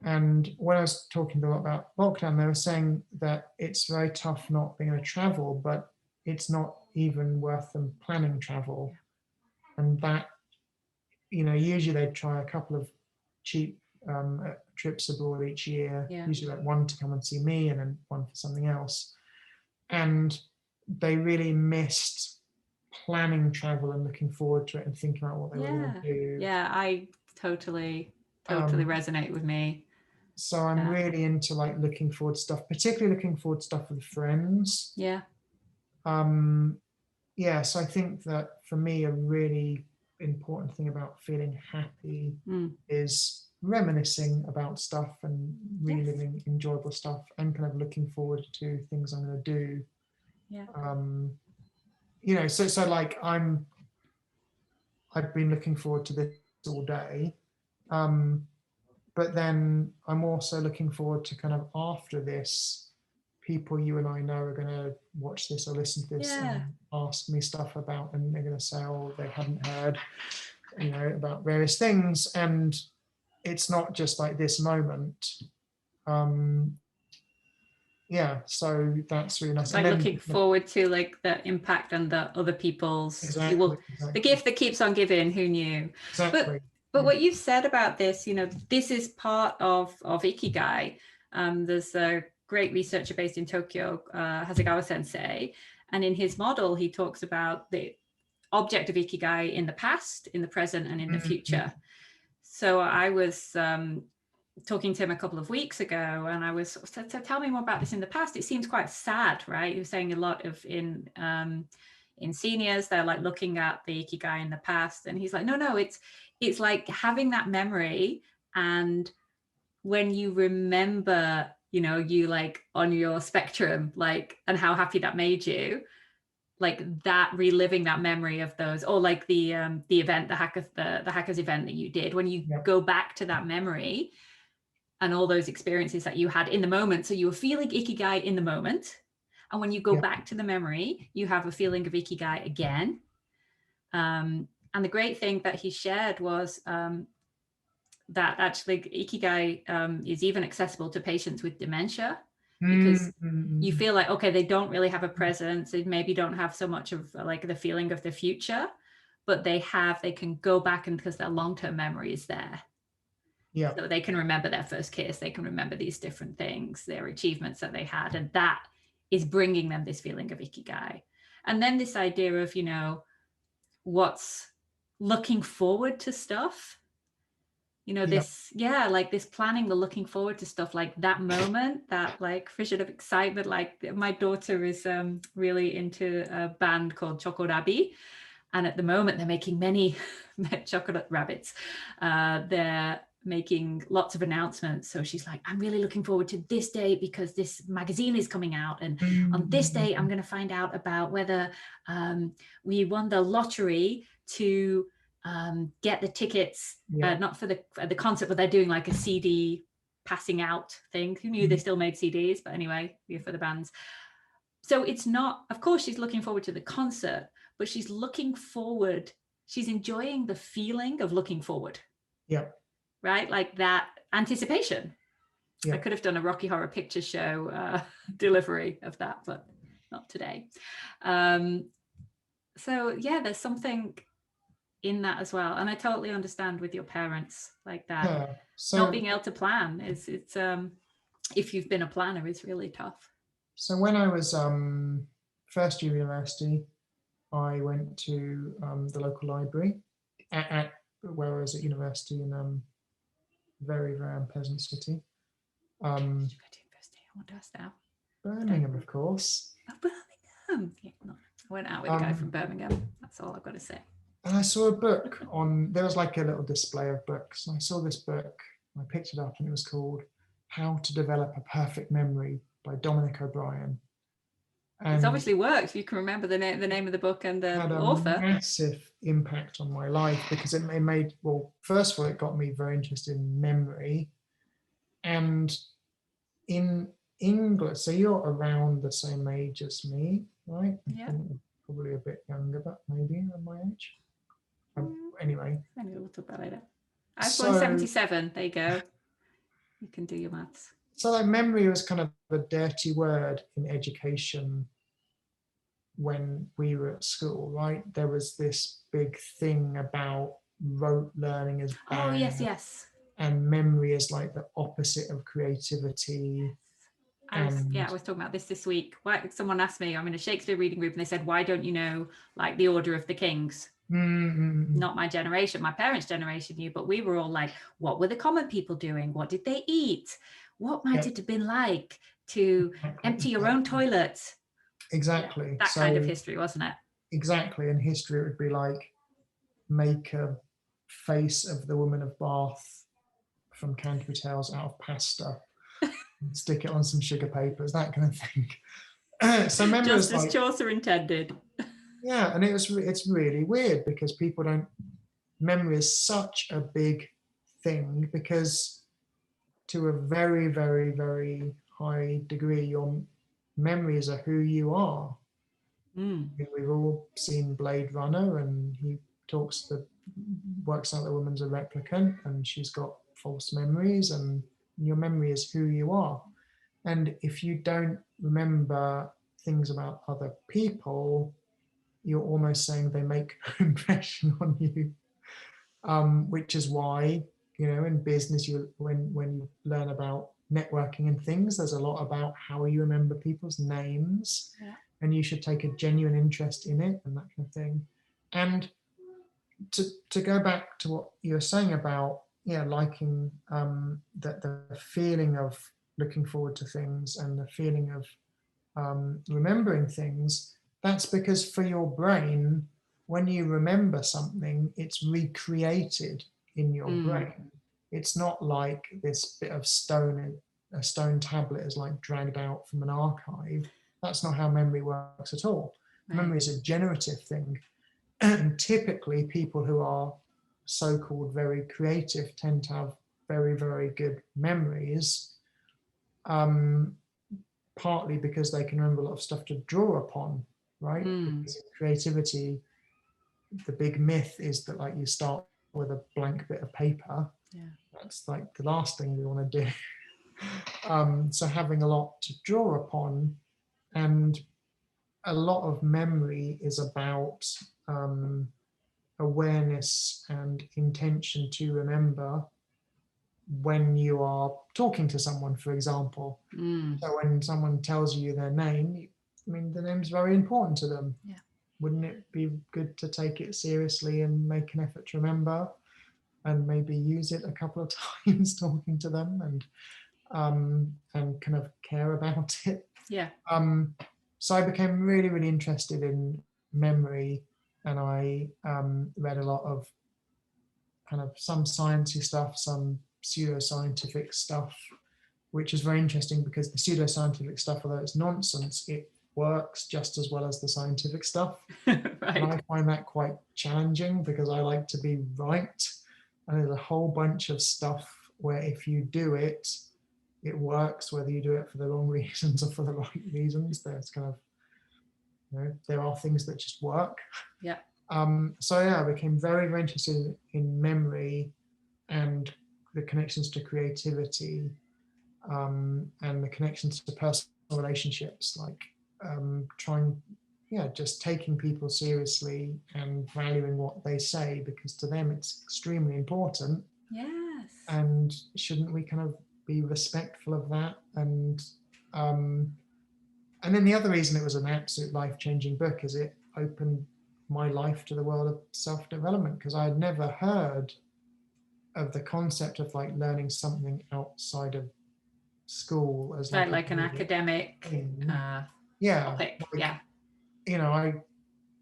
And when I was talking a lot about lockdown, they were saying that it's very tough not being able to travel, but it's not even worth them planning travel. And that, usually they try a couple of cheap trips abroad each year,
Yeah.
usually like one to come and see me and then one for something else. And they really missed planning travel and looking forward to it and thinking about what they were going
Yeah.
to do.
Yeah. I totally
Um,
resonate with me.
so I'm
Yeah.
really into like looking forward to stuff, particularly looking forward to stuff with friends.
Yeah.
Um, yeah, so I think that for me, a really important thing about feeling happy
Mm.
is reminiscing about stuff and
Yes.
reliving enjoyable stuff and kind of looking forward to things I'm going to do.
Yeah.
So like I've been looking forward to this all day. Um, but then I'm also looking forward to kind of after this, people you and I know are going to watch this or listen to this
Yeah.
and ask me stuff about, and they're going to say, oh, they hadn't heard, about various things. And it's not just like this moment. Um, yeah, so that's really nice. And
Like
then
looking forward to like the impact and the other people's,
exactly,
the
exactly,
gift that keeps on giving, who knew? But
exactly.
what you've said about this, this is part of Ikigai. There's a great researcher based in Tokyo, Hasegawa Sensei, and in his model, he talks about the object of Ikigai in the past, in the present, and in the
Mhm.
future. So I was talking to him a couple of weeks ago, and I was so tell me more about this in the past. It seems quite sad, right? He was saying a lot of in seniors, they're like looking at the Ikigai in the past, and he's like, no, it's like having that memory, and when you remember, you like on your spectrum, like, and how happy that made you, like that, reliving that memory of those, or like the event, the hackers event that you did, when you
Yeah,
go back to that memory and all those experiences that you had in the moment. So you were feeling Ikigai in the moment. And when you go
yeah,
back to the memory, you have a feeling of Ikigai again. And the great thing that he shared was that actually Ikigai is even accessible to patients with dementia, because you
mm-hmm.
feel like, okay, they don't really have a presence. They maybe don't have so much of like the feeling of the future, but they can go back, and because their long-term memory is there.
Yeah,
So they can remember their first kiss, they can remember these different things, their achievements that they had, and that is bringing them this feeling of Ikigai. And then this idea of, what's looking forward to stuff,
yeah,
like this planning, the looking forward to stuff, like that moment, that like vision of excitement. Like my daughter is really into a band called Chocorabi, and at the moment they're making many chocolate rabbits. They're making lots of announcements. So she's like, I'm really looking forward to this day because this magazine is coming out. And on this day, I'm
mm-hmm.
going to find out about whether we won the lottery to get the tickets,
Yeah,
not for the concert, but they're doing like a CD passing out thing. Who knew they still made CDs? But anyway, for the bands. So it's not, of course, she's looking forward to the concert, but she's looking forward. She's enjoying the feeling of looking forward,
yeah,
right? Like that anticipation. I
yeah.
could have done a Rocky Horror Picture Show delivery of that, but not today. So yeah, there's something in that as well, and I totally understand with your parents, like that
Yeah.
not
So
being able to plan is, it's if you've been a planner, is really tough.
so when I was first year university, I went to the local library at where I was at university in very, very unpleasant city.
Did you go to university? I want to ask now.
Birmingham, of course.
Oh, Birmingham. Yeah, no, I went out with a guy from
Um,
Birmingham. That's all I've got to say.
and I saw a book on, there was like a little display of books. And I saw this book I picked it up and it was called How to Develop a Perfect Memory by Dominic O'Brien. And
it's obviously worked. You can remember the name of the book and the
had a
author.
massive impact on my life because it made, well, first of all, it got me very interested in memory. And in English, so you're around the same age as me, right?
Yeah.
I think you're probably a bit younger, but maybe at my age. Anyway.
Anyway, we'll talk about that later. I was born
So,
77. There you go. You can do your maths.
so like memory was kind of a dirty word in education when we were at school, right? There was this big thing about rote learning as bad.
Oh, yes.
And memory is like the opposite of creativity.
I was talking about this week. Someone asked me, I'm in a Shakespeare reading group, and they said, why don't you know like the order of the kings?
Mm-hmm.
Not my generation, my parents' generation knew, but we were all like, what were the common people doing? What did they eat? What might it have been like to empty your own toilet?
Exactly.
That kind of history, wasn't it?
Exactly. In history, it would be like make a face of the woman of Bath from Canterbury Tales out of pasta, stick it on some sugar papers, that kind of thing. So memory
just as
like,
Chaucer intended.
Yeah, and it's really weird because people don't. Memory is such a big thing because to a very, very, very high degree, your memories are who you are. We've all seen Blade Runner, and he works out the woman's a replicant, and she's got false memories, and your memory is who you are. And if you don't remember things about other people, you're almost saying they make an impression on you, which is why, in business, when you learn about networking and things, there's a lot about how you remember people's names, and you should take a genuine interest in it and that kind of thing. And to go back to what you were saying about liking the feeling of looking forward to things and the feeling of remembering things, that's because for your brain, when you remember something, it's recreated in your brain. It's not like this bit of stone, a stone tablet is like dragged out from an archive. That's not how memory works at all. Memory is a generative thing. And typically people who are so-called very creative tend to have very, very good memories, partly because they can remember a lot of stuff to draw upon, right? Because in creativity, the big myth is that like you start with a blank bit of paper. That's like the last thing we want to do. So having a lot to draw upon, and a lot of memory is about awareness and intention to remember when you are talking to someone, for example. So when someone tells you their name, the name's very important to them. Wouldn't it be good to take it seriously and make an effort to remember and maybe use it a couple of times talking to them and kind of care about it? So I became really, really interested in memory, and I read a lot of kind of some sciencey stuff, some pseudoscientific stuff, which is very interesting because the pseudoscientific stuff, although it's nonsense, it works just as well as the scientific stuff. And I find that quite challenging because I like to be right. And there's a whole bunch of stuff where if you do it, it works, whether you do it for the wrong reasons or for the right reasons. There's kind of, there are things that just work. So I became very, very interested in memory and the connections to creativity, and the connections to personal relationships, like just taking people seriously and valuing what they say, because to them it's extremely important. And shouldn't we kind of be respectful of that? And then the other reason it was an absolute life-changing book is it opened my life to the world of self-development, because I had never heard of the concept of like learning something outside of school as
like an academic topic.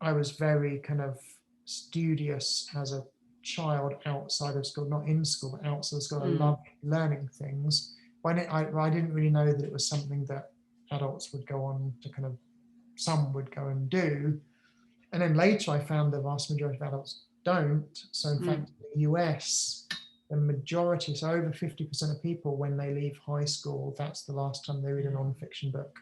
I was very kind of studious as a child outside of school, not in school, but outside of school. I
Mm.
loved learning things. I didn't really know that it was something that adults would go on to kind of, some would go and do. And then later I found the vast majority of adults don't. So in fact, in the US, the majority, so over 50% of people, when they leave high school, that's the last time they read a non-fiction book.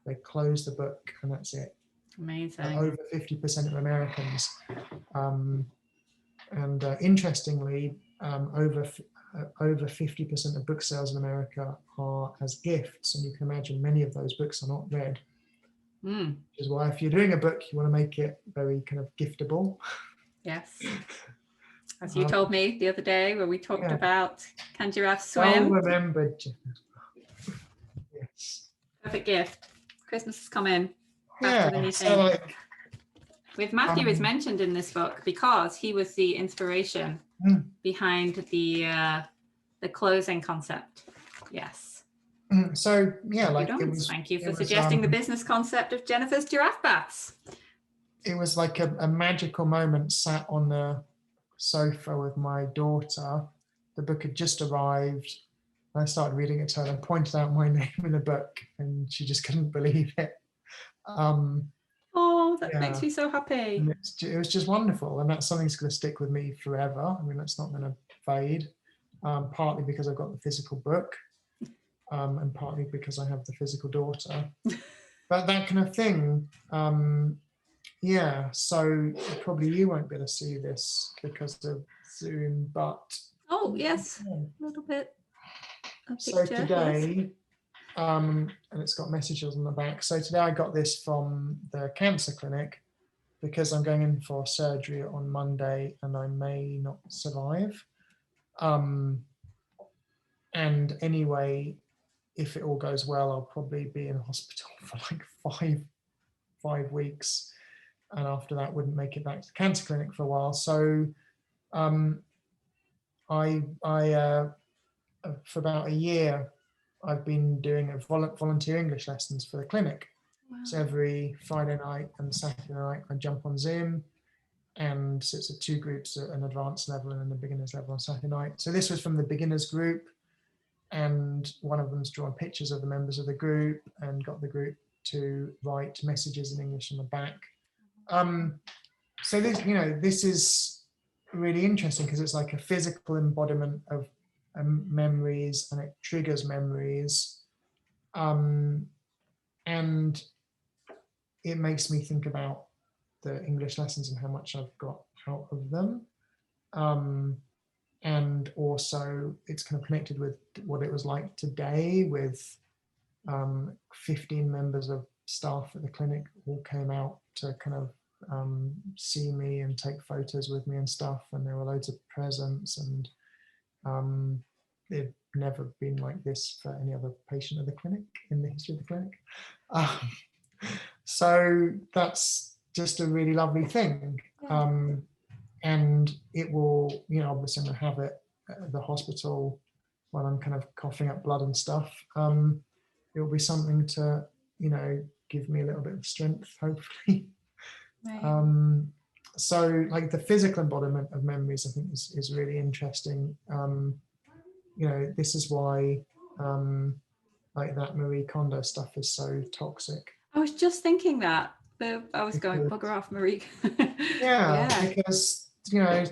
They close the book and that's it.
Amazing.
Over 50% of Americans. Interestingly, over 50% of book sales in America are as gifts, and you can imagine many of those books are not read. Which is why if you're doing a book, you want to make it very kind of giftable.
Yes. As you told me the other day when we talked about Can Giraffes Swim?
Well remembered. Yes.
Perfect gift. Christmas is coming.
Yeah.
Than you
So
think. With Matthew is mentioned in this book because he was the inspiration behind the closing concept. Yes.
So yeah, like it was.
Thank you for suggesting the business concept of Jennifer's giraffe baths.
It was like a magical moment, sat on the sofa with my daughter. The book had just arrived. I started reading it to her and pointed out my name in the book, and she just couldn't believe it.
That makes me so happy.
And it was just wonderful, and that's something that's going to stick with me forever. I mean, that's not going to fade. Partly because I've got the physical book, and partly because I have the physical daughter. But that kind of thing. So probably you won't be able to see this because of Zoom, but
yes, a little bit.
So today, and it's got messages on the back. So today I got this from the cancer clinic because I'm going in for surgery on Monday and I may not survive. And anyway, if it all goes well, I'll probably be in hospital for like five weeks. And after that, wouldn't make it back to the cancer clinic for a while. So I for about a year, I've been doing volunteer English lessons for the clinic. Wow. So every Friday night and Saturday night, I jump on Zoom, and so it's two groups, an advanced level and then the beginners level on Saturday night. So this was from the beginners group, and one of them's drawn pictures of the members of the group and got the group to write messages in English on the back. So this is really interesting because it's like a physical embodiment of memories, and it triggers memories, and it makes me think about the English lessons and how much I've got out of them, and also it's kind of connected with what it was like today with 15 members of staff at the clinic all came out to kind of see me and take photos with me and stuff, and there were loads of presents, and it'd never been like this for any other patient of the clinic in the history of the clinic. So that's just a really lovely thing. And it will, obviously I'm going to have it at the hospital when I'm kind of coughing up blood and stuff. It will be something to, give me a little bit of strength, hopefully. Right. So like the physical embodiment of memories, I think is really interesting. This is why like that Marie Kondo stuff is so toxic.
I was just thinking that, but I was going bugger off, Marie.
Because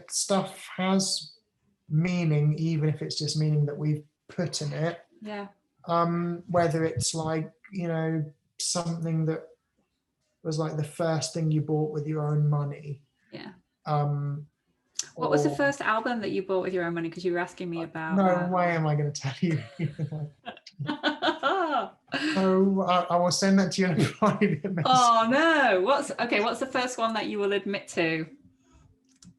stuff has meaning, even if it's just meaning that we've put in it.
Yeah.
Whether it's like something that was like the first thing you bought with your own money.
Yeah. What was the first album that you bought with your own money? Because you were asking me about.
No way am I going to tell you. So I will send that to you in a private message.
Oh no! What's the first one that you will admit to?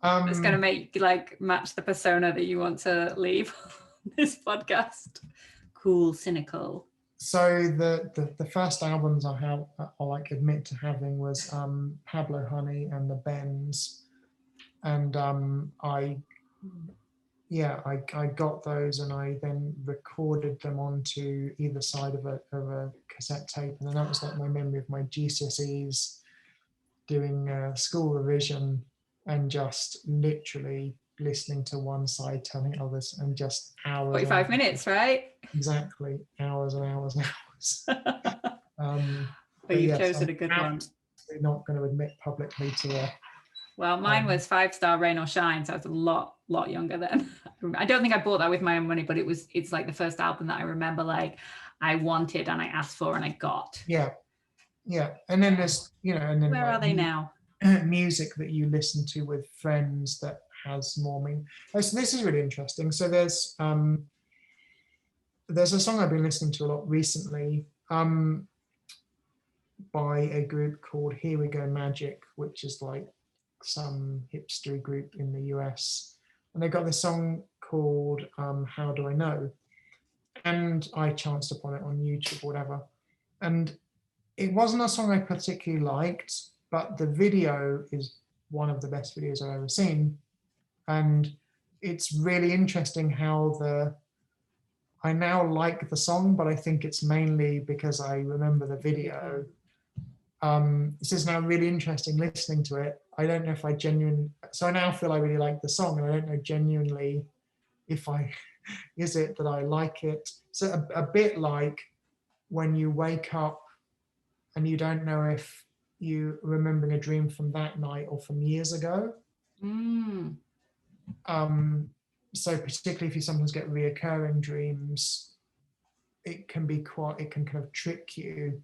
It's going to make match the persona that you want to leave on this podcast. Cool, cynical.
So the first albums I admit to having was Pablo Honey and the Bends, and I got those, and I then recorded them onto either side of a cassette tape, and then that was like my memory of my GCSEs, doing school revision and just literally listening to one side, telling others, and just hours.
45 minutes, right?
Exactly, hours and hours and hours.
But you've chosen a good one.
I'm not going to admit publicly to a.
Well, mine was 5-star Rain or Shine, so I was a lot younger then. I don't think I bought that with my own money, but it's like the first album that I remember like I wanted and I asked for and I got.
Yeah, and then there's and then
where are they now?
Music that you listen to with friends that has more meaning. So this is really interesting. So there's a song I've been listening to a lot recently. By a group called Here We Go Magic, which is like some hipstery group in the US. And they got this song called How Do I Know? And I chanced upon it on YouTube or whatever. And it wasn't a song I particularly liked, but the video is one of the best videos I've ever seen. And it's really interesting how I now like the song, but I think it's mainly because I remember the video. This is now really interesting listening to it. I don't know if so I now feel I really like the song, and I don't know genuinely if is it that I like it. So a bit like when you wake up and you don't know if you remembering a dream from that night or from years ago. So particularly if you sometimes get reoccurring dreams, it can kind of trick you.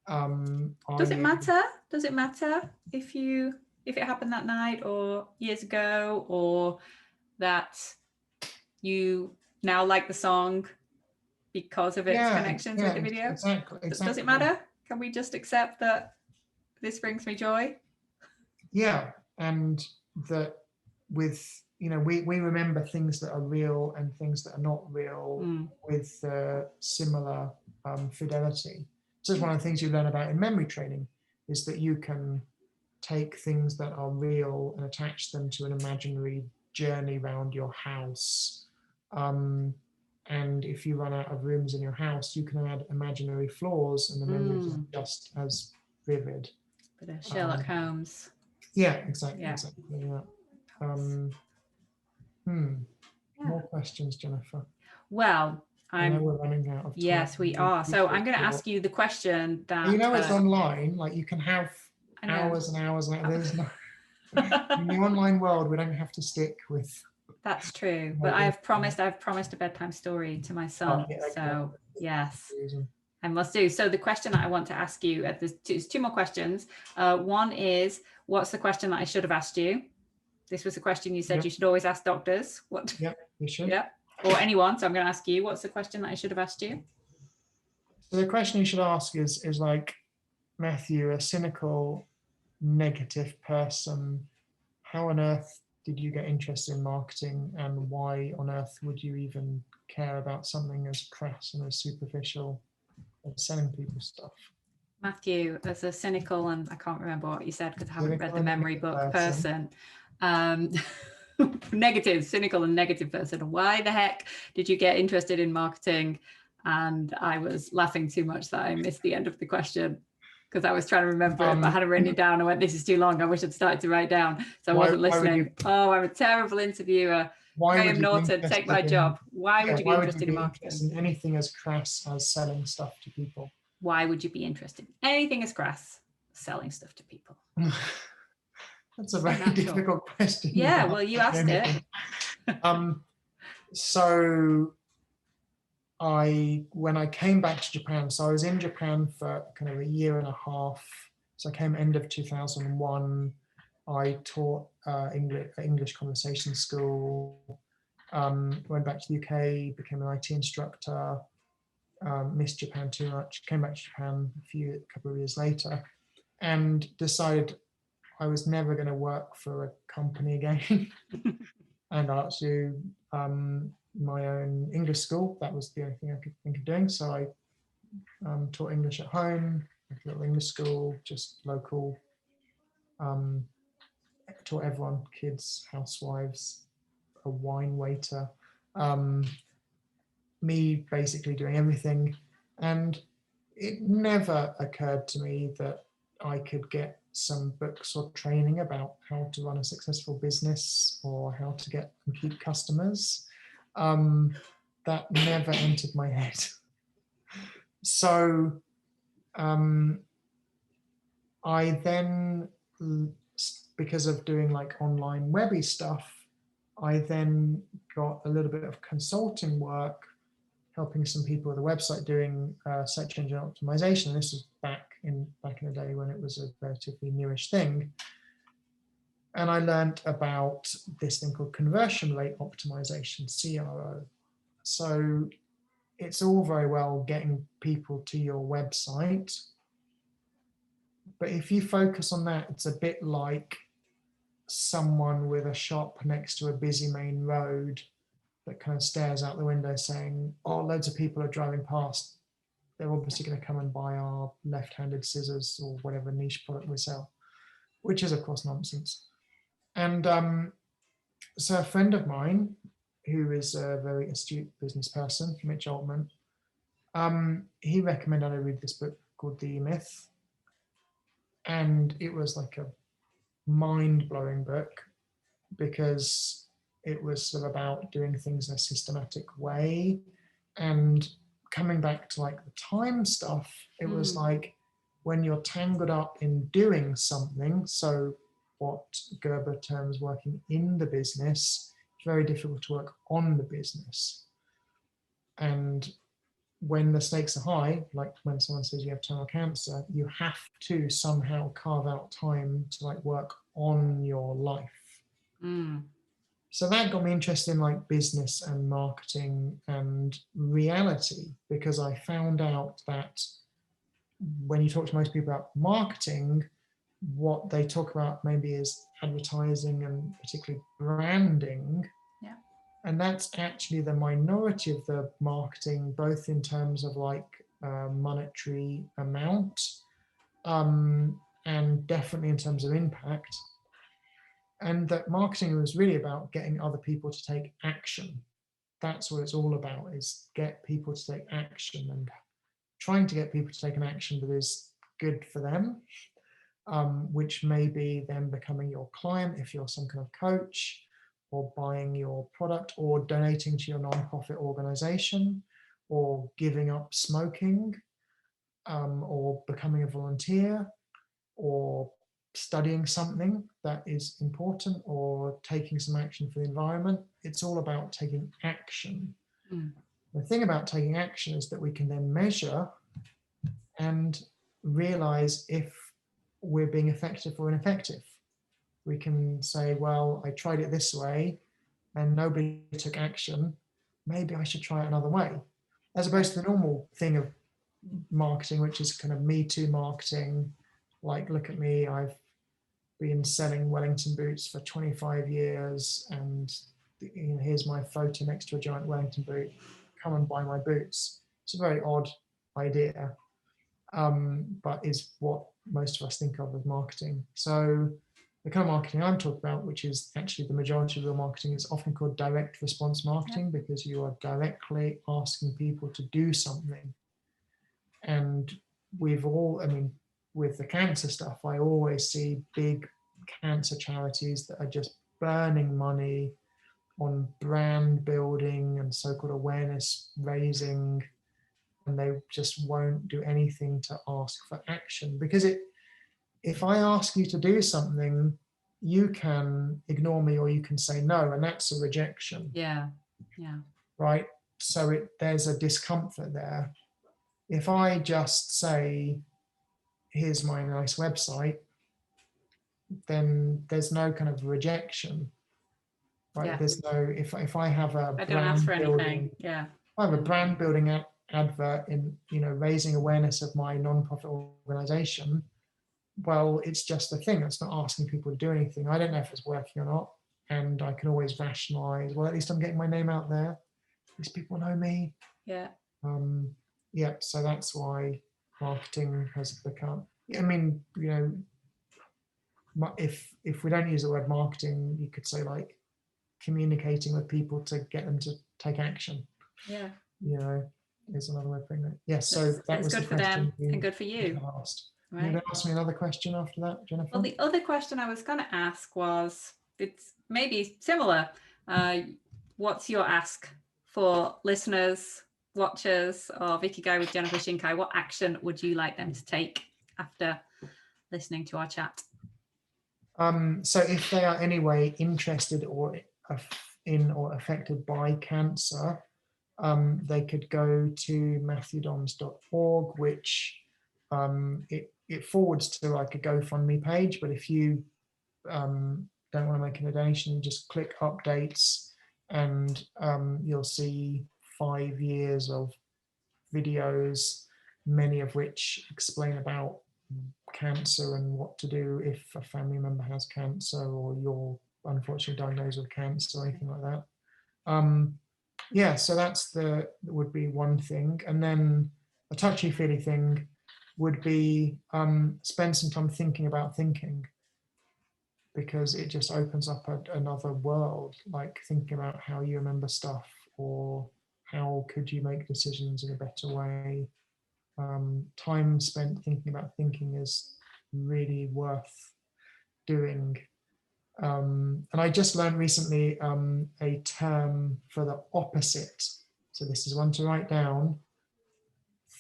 Does it matter? Does it matter if it happened that night or years ago, or that you now like the song because of its connections with the video?
Exactly.
Does it matter? Can we just accept that this brings me joy?
Yeah, and that with we remember things that are real and things that are not real with similar fidelity. So it's one of the things you learn about in memory training, is that you can take things that are real and attach them to an imaginary journey around your house. And if you run out of rooms in your house, you can add imaginary floors, and the memories are just as vivid.
Bit of Sherlock Holmes.
Yeah, exactly. Yeah. More questions, Jennifer?
Well,
I know we're running out of time.
Yes, we are. So I'm going to ask you the question that...
it's online. Like you can have hours and hours. There's no... in the online world, we don't have to stick with... That's
true. But I've promised a bedtime story to my son. So yes, I must do. So the question that I want to ask you, there's two more questions. One is, what's the question that I should have asked you? This was a question you said you should always ask doctors. What?
Yep, you should.
Yep. Or anyone. So I'm going to ask you, what's the question that I should have asked you?
So the question you should ask is like, Matthew, a cynical, negative person, how on earth did you get interested in marketing, and why on earth would you even care about something as crass and as superficial as selling people stuff?
Matthew, as a cynical, and I can't remember what you said because I haven't read the memory book person. Cynical and negative person. Why the heck did you get interested in marketing? And I was laughing too much that I missed the end of the question because I was trying to remember it, but I hadn't written it down. I went, this is too long. I wish I'd started to write down. So I wasn't listening. I'm a terrible interviewer. Graham Norton, take my job. Why would you be interested in marketing?
Anything as crass as selling stuff to people.
Why would you be interested in anything as crass as selling stuff to people?
That's a very difficult question.
Yeah, well, you asked it.
So when I came back to Japan, so I was in Japan for kind of a year and a half. So I came end of 2001. I taught English conversation school, went back to the UK, became an IT instructor, missed Japan too much, came back to Japan a couple of years later, and decided I was never going to work for a company again. And I actually my own English school. That was the only thing I could think of doing. So I taught English at home, a little English school, just local. Taught everyone, kids, housewives, a wine waiter, me basically doing everything. And it never occurred to me that I could get some books or training about how to run a successful business or how to get and keep customers. That never entered my head. So I then, because of doing like online webby stuff, I then got a little bit of consulting work, helping some people with a website doing search engine optimization. This was back in the day when it was a relatively newish thing. And I learned about this thing called conversion rate optimization, CRO. So it's all very well getting people to your website, but if you focus on that, it's a bit like someone with a shop next to a busy main road that kind of stares out the window saying, oh, loads of people are driving past. They're obviously going to come and buy our left-handed scissors or whatever niche product we sell, which is, of course, nonsense. And so a friend of mine, who is a very astute business person, Mitch Altman, he recommended I read this book called The Myth. And it was like a mind-blowing book because it was sort of about doing things in a systematic way. And coming back to like the time stuff, it was like when you're tangled up in doing something, so what Gerber terms working in the business, it's very difficult to work on the business. And when the stakes are high, like when someone says you have terminal cancer, you have to somehow carve out time to like work on your life. So that got me interested in like business and marketing and reality, because I found out that when you talk to most people about marketing, what they talk about maybe is advertising and particularly branding.
Yeah.
And that's actually the minority of the marketing, both in terms of like monetary amount and definitely in terms of impact. And that marketing was really about getting other people to take action. That's what it's all about, is get people to take action and trying to get people to take an action that is good for them, which may be them becoming your client if you're some kind of coach, or buying your product, or donating to your nonprofit organization, or giving up smoking, or becoming a volunteer, or studying something that is important, or taking some action for the environment. It's all about taking action. The thing about taking action is that we can then measure and realize if we're being effective or ineffective. We can say, well, I tried it this way and nobody took action. Maybe I should try it another way. As opposed to the normal thing of marketing, which is kind of Me Too marketing. Like, look at me, I've been selling Wellington boots for 25 years and here's my photo next to a giant Wellington boot. Come and buy my boots. It's a very odd idea, but is what most of us think of as marketing. So the kind of marketing I'm talking about, which is actually the majority of real marketing, is often called direct response marketing, because you are directly asking people to do something. And we've all, I mean, with the cancer stuff, I always see big cancer charities that are just burning money on brand building and so-called awareness raising, and they just won't do anything to ask for action. Because if I ask you to do something, you can ignore me or you can say no, and that's a rejection.
Yeah.
Right? So there's a discomfort there. If I just say, here's my nice website, then there's no kind of rejection. Right?
Yeah.
There's no, if I have a
I don't ask for anything.
I have a brand building advert in, raising awareness of my non-profit organization, well, it's just a thing. It's not asking people to do anything. I don't know if it's working or not. And I can always rationalize, well, at least I'm getting my name out there. These people know me.
Yeah.
So that's why marketing has become, I mean, if we don't use the word marketing, you could say like communicating with people to get them to take action.
Yeah.
Is another way of putting it. Yes. So that was
good
the
for
question
them and good for you.
asked. You're going to ask me another question after that, Jennifer?
Well, the other question I was going to ask was, it's maybe similar. What's your ask for listeners, watchers of Ikigai with Jennifer Shinkai? What action would you like them to take after listening to our chat?
So if they are anyway interested or in or affected by cancer, they could go to matthewdoms.org, which it forwards to like a GoFundMe page. But if you don't want to make a donation, just click updates, and you'll see 5 years of videos, many of which explain about cancer and what to do if a family member has cancer or you're unfortunately diagnosed with cancer or anything like that. Yeah, so that's would be one thing. And then a touchy-feely thing would be spend some time thinking about thinking, because it just opens up another world, like thinking about how you remember stuff or how could you make decisions in a better way. Time spent thinking about thinking is really worth doing. And I just learned recently a term for the opposite. So this is one to write down: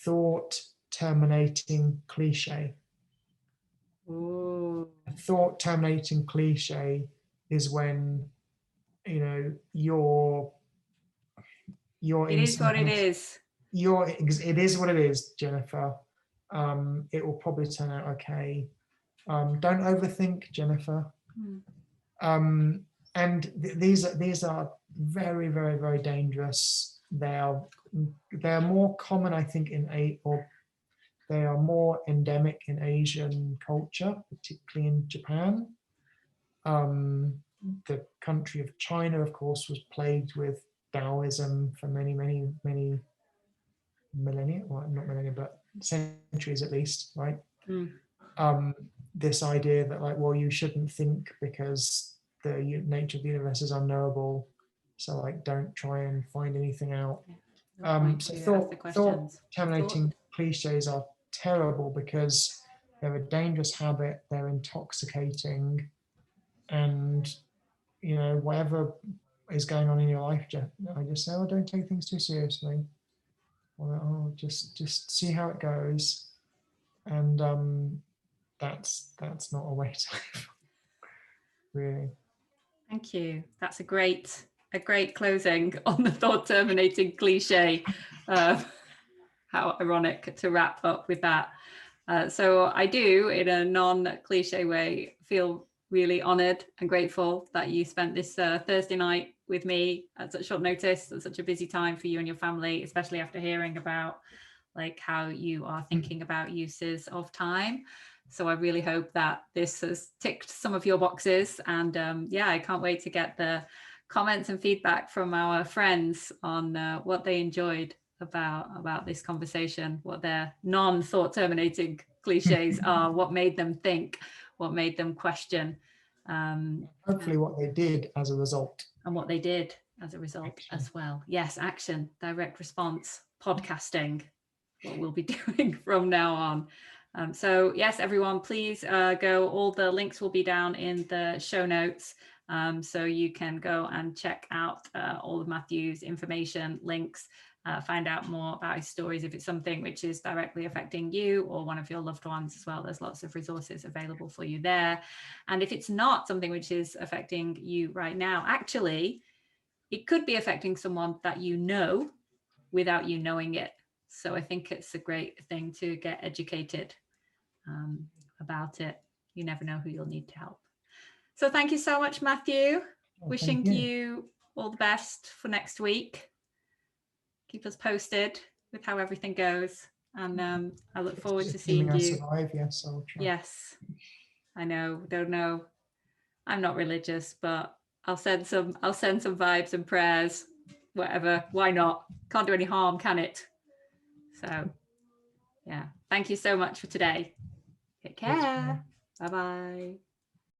thought terminating cliche.
Ooh.
A thought terminating cliche is when, you know, you're
It is what it is.
It is what it is, Jennifer. It will probably turn out okay. Don't overthink, Jennifer. And these are very, very, very dangerous. They are more common, I think, they are more endemic in Asian culture, particularly in Japan. The country of China, of course, was plagued with Taoism for many, many, many millennia, well, not millennia, but centuries at least, right? This idea that, like, well, you shouldn't think because the nature of the universe is unknowable, so like don't try and find anything out. So thought terminating cliches are terrible because they're a dangerous habit, they're intoxicating, and you know, whatever is going on in your life, I just say, oh, don't take things too seriously, or oh, just see how it goes. And that's not a way to live, really.
Thank you. That's a great closing on the thought terminating cliche. How ironic to wrap up with that. So I do, in a non-cliche way, feel really honored and grateful that you spent this Thursday night with me at such short notice, at such a busy time for you and your family, especially after hearing about like how you are thinking about uses of time. So I really hope that this has ticked some of your boxes. And yeah, I can't wait to get the comments and feedback from our friends on what they enjoyed about this conversation, what their non-thought terminating cliches are, what made them think, what made them question.
Hopefully what they did as a result.
And what they did as a result action. As well. Yes, action, direct response, podcasting, what we'll be doing from now on. So yes, everyone, please go. All the links will be down in the show notes. So you can go and check out all of Matthew's information, links, find out more about his stories if it's something which is directly affecting you or one of your loved ones as well. There's lots of resources available for you there. And if it's not something which is affecting you right now, actually, it could be affecting someone that you know without you knowing it. So I think it's a great thing to get educated about it. You never know who you'll need to help. So thank you so much, Matthew. Wishing you all the best for next week. Keep us posted with how everything goes. And I look forward to seeing you.
Survive, yes, I'll try.
Yes, I know, don't know. I'm not religious, but I'll send some vibes and prayers, whatever. Why not? Can't do any harm, can it? So yeah, thank you so much for today. Take care. Bye-bye.